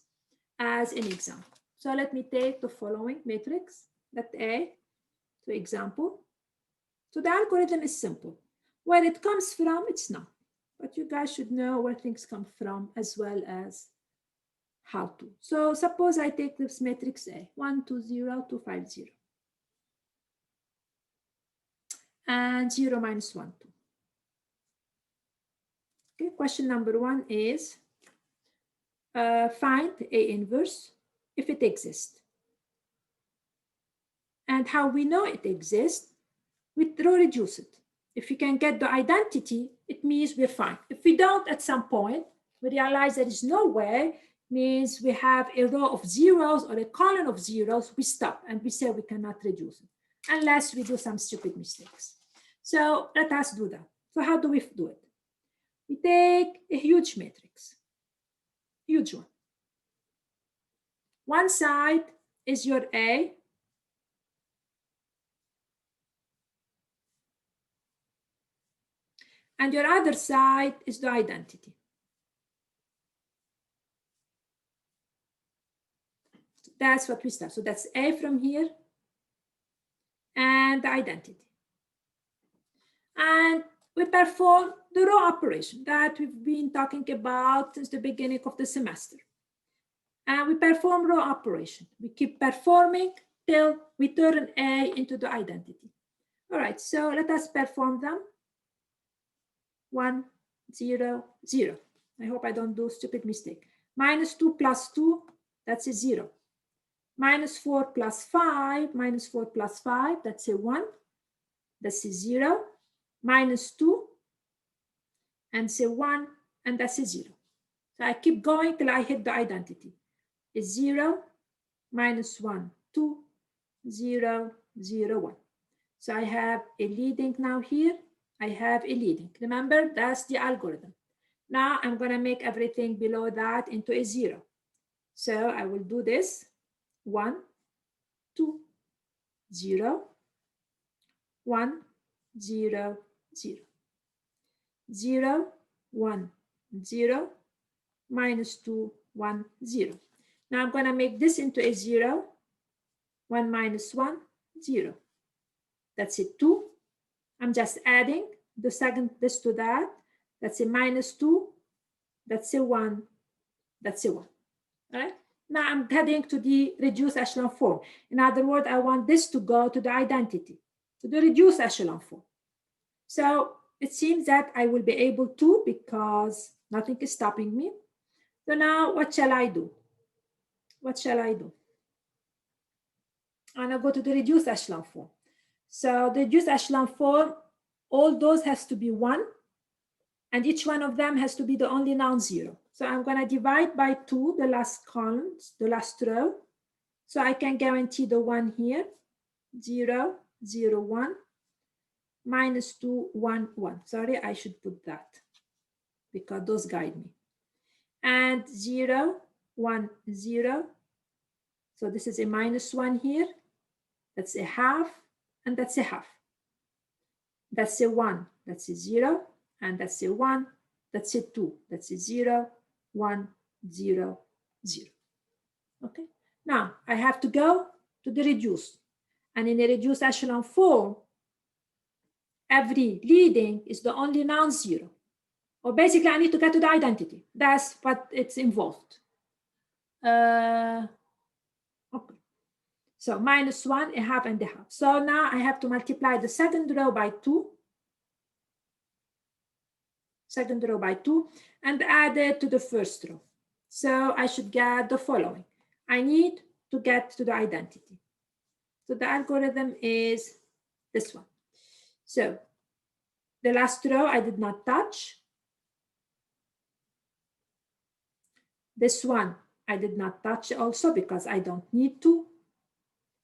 as an example. So let me take the following matrix, let A, to example. So the algorithm is simple. Where it comes from, it's not. But you guys should know where things come from as well as how to. So suppose I take this matrix A, 1, 2, 0, 2, 5, 0. And 0 minus 1, 2. Okay, question number 1 is find A inverse if it exists. And how we know it exists, we row reduce it. If we can get the identity, it means we're fine. If we don't at some point, we realize there is no way, means we have a row of zeros or a column of zeros, we stop and we say we cannot reduce it unless we do some stupid mistakes. So let us do that. So how do we do it? We take a huge matrix, huge one. One side is your A, and your other side is the identity. So that's what we start. So that's A from here and the identity. And we perform the row operation that we've been talking about since the beginning of the semester. And we perform row operation. We keep performing till we turn A into the identity. All right, so let us perform them. 1, 0, 0. I hope I don't do stupid mistake. Minus 2 plus 2, that's a 0. Minus 4 plus 5, minus 4 plus 5, that's a 1. That's a 0. Minus 2, and say 1, and that's a 0. So I keep going till I hit the identity. It's 0, minus 1, 2, 0, 0, 1. So I have a leading now here. I have a leading. Remember, that's the algorithm. Now I'm going to make everything below that into a 0. So I will do this. 1, 2, 0, 1, 0, 0. 0, 1, 0, minus 2, 1, 0. Now I'm going to make this into a 0. 1 minus 1, 0. That's a 2. I'm just adding the second this to that. That's a minus 2. That's a 1. That's a 1. All right? Now I'm heading to the reduced echelon form. In other words, I want this to go to the identity, to the reduced echelon form. So it seems that I will be able to, because nothing is stopping me. So now what shall I do? What shall I do? I'm going to go to the reduced echelon form. So the reduced echelon form, all those has to be 1, and each one of them has to be the only non-zero. So I'm going to divide by 2 the last columns, the last row. So I can guarantee the 1 here, 0, 0, 1, minus 2, 1, 1. Sorry, I should put that because those guide me. And 0, 1, 0. So this is a minus 1 here. That's a half, and that's a half. That's a 1, that's a 0, and that's a 1, that's a 2, that's a 0, 1, 0, 0. Okay, now I have to go to the reduced. And in a reduced echelon form, every leading is the only non-zero. Or basically, I need to get to the identity. That's what it's involved. Okay. So minus 1, a half, and a half. So now I have to multiply the second row by 2. Second row by 2, and add it to the first row. So I should get the following. I need to get to the identity. So the algorithm is this one. So the last row I did not touch. This one I did not touch also because I don't need to.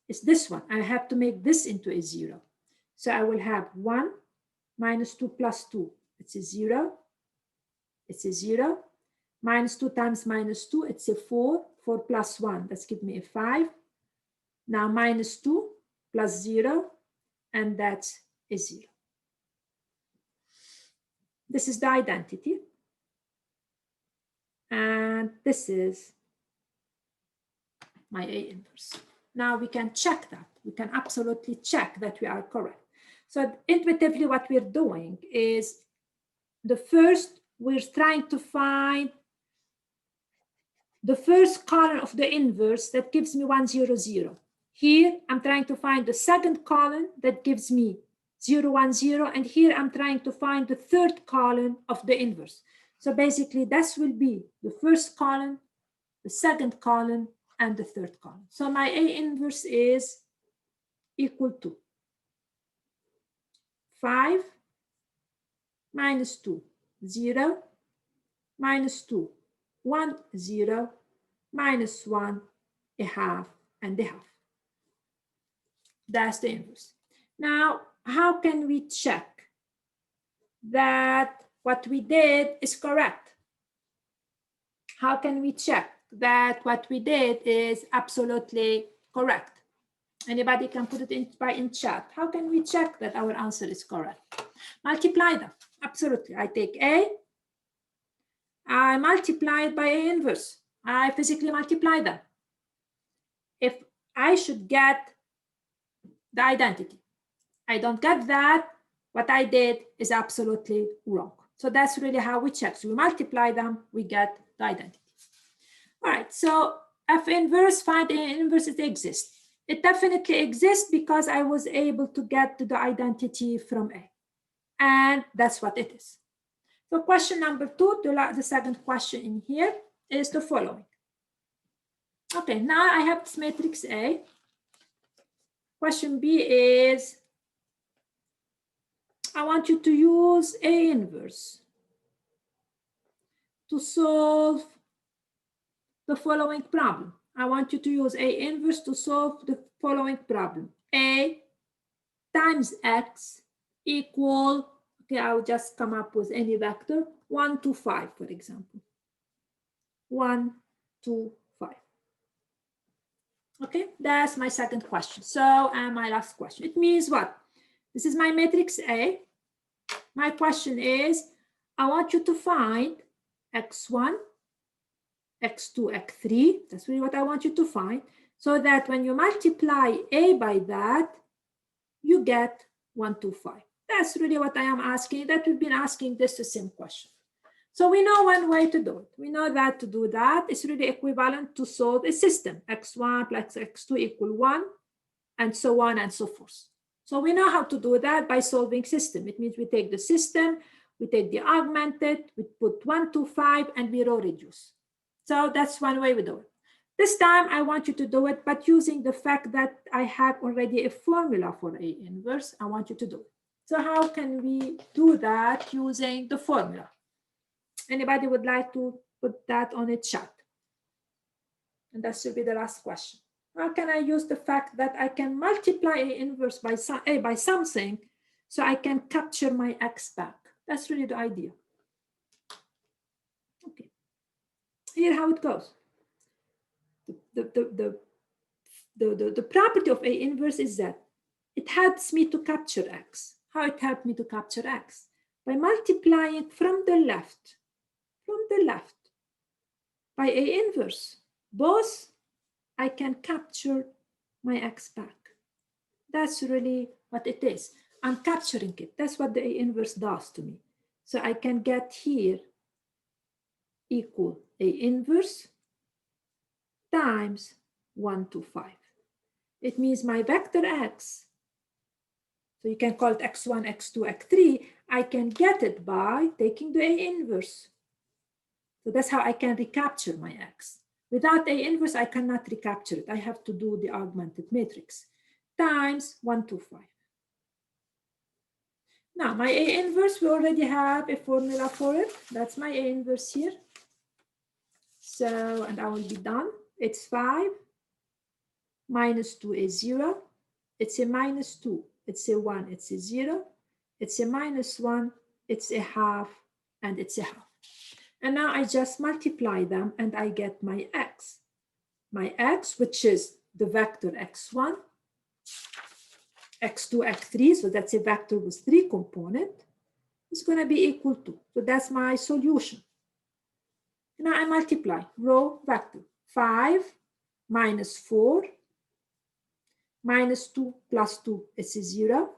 It's this one. I have to make this into a 0. So I will have 1 minus 2 plus 2. It's a 0. It's a 0. Minus 2 times minus 2, it's a 4. 4 plus 1, that's give me a 5. Now minus 2 plus 0, and that's a 0. This is the identity. And this is my A inverse. Now we can check that. We can absolutely check that we are correct. So intuitively what we're doing is the first, we're trying to find the first column of the inverse that gives me 1, 0, 0. Here, I'm trying to find the second column that gives me 0, 1, 0. And here, I'm trying to find the third column of the inverse. So basically, this will be the first column, the second column, and the third column. So my A inverse is equal to 5 minus 2, 0, minus 2, 1, 0, minus 1, a half, and a half. That's the inverse. Now, how can we check that what we did is correct? How can we check that what we did is absolutely correct? Anybody can put it in chat. How can we check that our answer is correct? Multiply them. Absolutely. I take A, I multiply it by A inverse. I physically multiply them. If I should get the identity, I don't get that, what I did is absolutely wrong. So that's really how we check. So we multiply them, we get the identity. All right, so F inverse, find A inverse, it exists. It definitely exists because I was able to get to the identity from A. And that's what it is. So question number 2, the second question in here is the following. Okay, now I have this matrix A. Question B is, I want you to use A inverse to solve the following problem. I want you to use A inverse to solve the following problem. A times X equal, okay, I'll just come up with any vector, 1, 2, 5, for example. 1, 2, 5. Okay, that's my second question. So, and my last question. It means what? This is my matrix A. My question is, I want you to find X1, X2, X3. That's really what I want you to find. So that when you multiply A by that, you get 1, 2, 5. That's really what I am asking. That we've been asking this the same question. So we know one way to do it. We know that to do that is really equivalent to solve a system. X1 plus X2 equal 1, and so on and so forth. So we know how to do that by solving system. It means we take the system, we take the augmented, we put 1, 2, 5, and we row reduce. So that's one way we do it. This time I want you to do it, but using the fact that I have already a formula for A inverse, I want you to do it. So how can we do that using the formula? Anybody would like to put that on a chat? And that should be the last question. How can I use the fact that I can multiply A inverse by something so I can capture my X back? That's really the idea. Okay. Here how it goes. The property of A inverse is that it helps me to capture X. How it helped me to capture X? By multiplying from the left by A inverse. Both, I can capture my X back. That's really what it is. I'm capturing it. That's what the A inverse does to me. So I can get here equal A inverse times 1 to 5. It means my vector X, so you can call it X1, X2, X3, I can get it by taking the A inverse. So that's how I can recapture my X. Without A inverse, I cannot recapture it. I have to do the augmented matrix times 1 to 5. Now, my A inverse, we already have a formula for it. That's my A inverse here. So, and I will be done. It's 5 minus 2 is 0. It's a minus 2. It's a 1. It's a 0. It's a minus 1. It's a half. And it's a half. And now I just multiply them and I get my X. My X, which is the vector X1, X2, X3, so that's a vector with 3 components, is going to be equal to. So that's my solution. Now I multiply row vector 5 minus 4 minus 2 plus 2 is 0.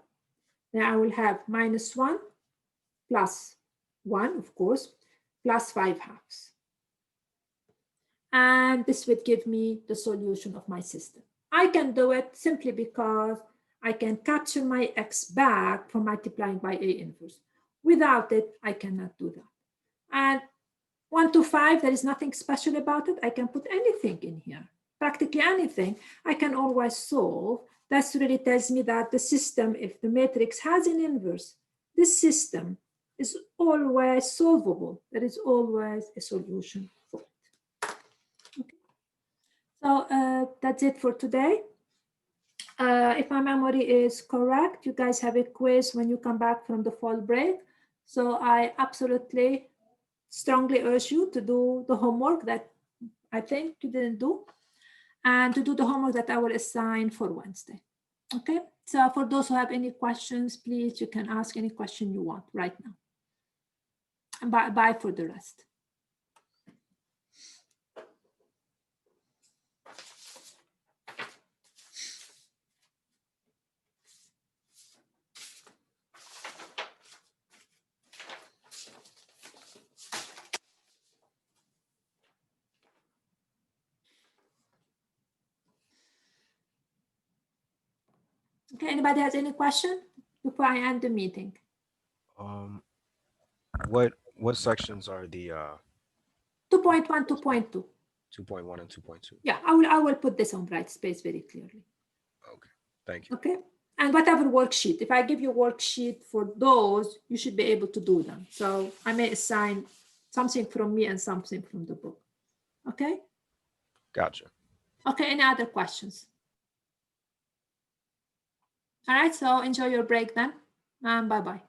Then I will have minus 1 plus 1, of course, plus 5 halves. And this would give me the solution of my system. I can do it simply because I can capture my X back from multiplying by A inverse. Without it, I cannot do that. And 1 to 5, there is nothing special about it. I can put anything in here, practically anything. I can always solve. That really tells me that the system, if the matrix has an inverse, this system is always solvable. There is always a solution for it. Okay. So that's it for today. If my memory is correct, you guys have a quiz when you come back from the fall break. So I absolutely strongly urge you to do the homework that I think you didn't do, and to do the homework that I will assign for Wednesday. Okay, so for those who have any questions, please, you can ask any question you want right now. And bye for the rest. Okay, anybody has any question before I end the meeting? What sections are the 2.1, 2.2. 2.1 and 2.2? Yeah, I will put this on bright space very clearly. Okay, thank you. Okay, and whatever worksheet, if I give you a worksheet for those, you should be able to do them. So I may assign something from me and something from the book. Okay? Gotcha. Okay, any other questions? All right, so enjoy your break then, and bye-bye.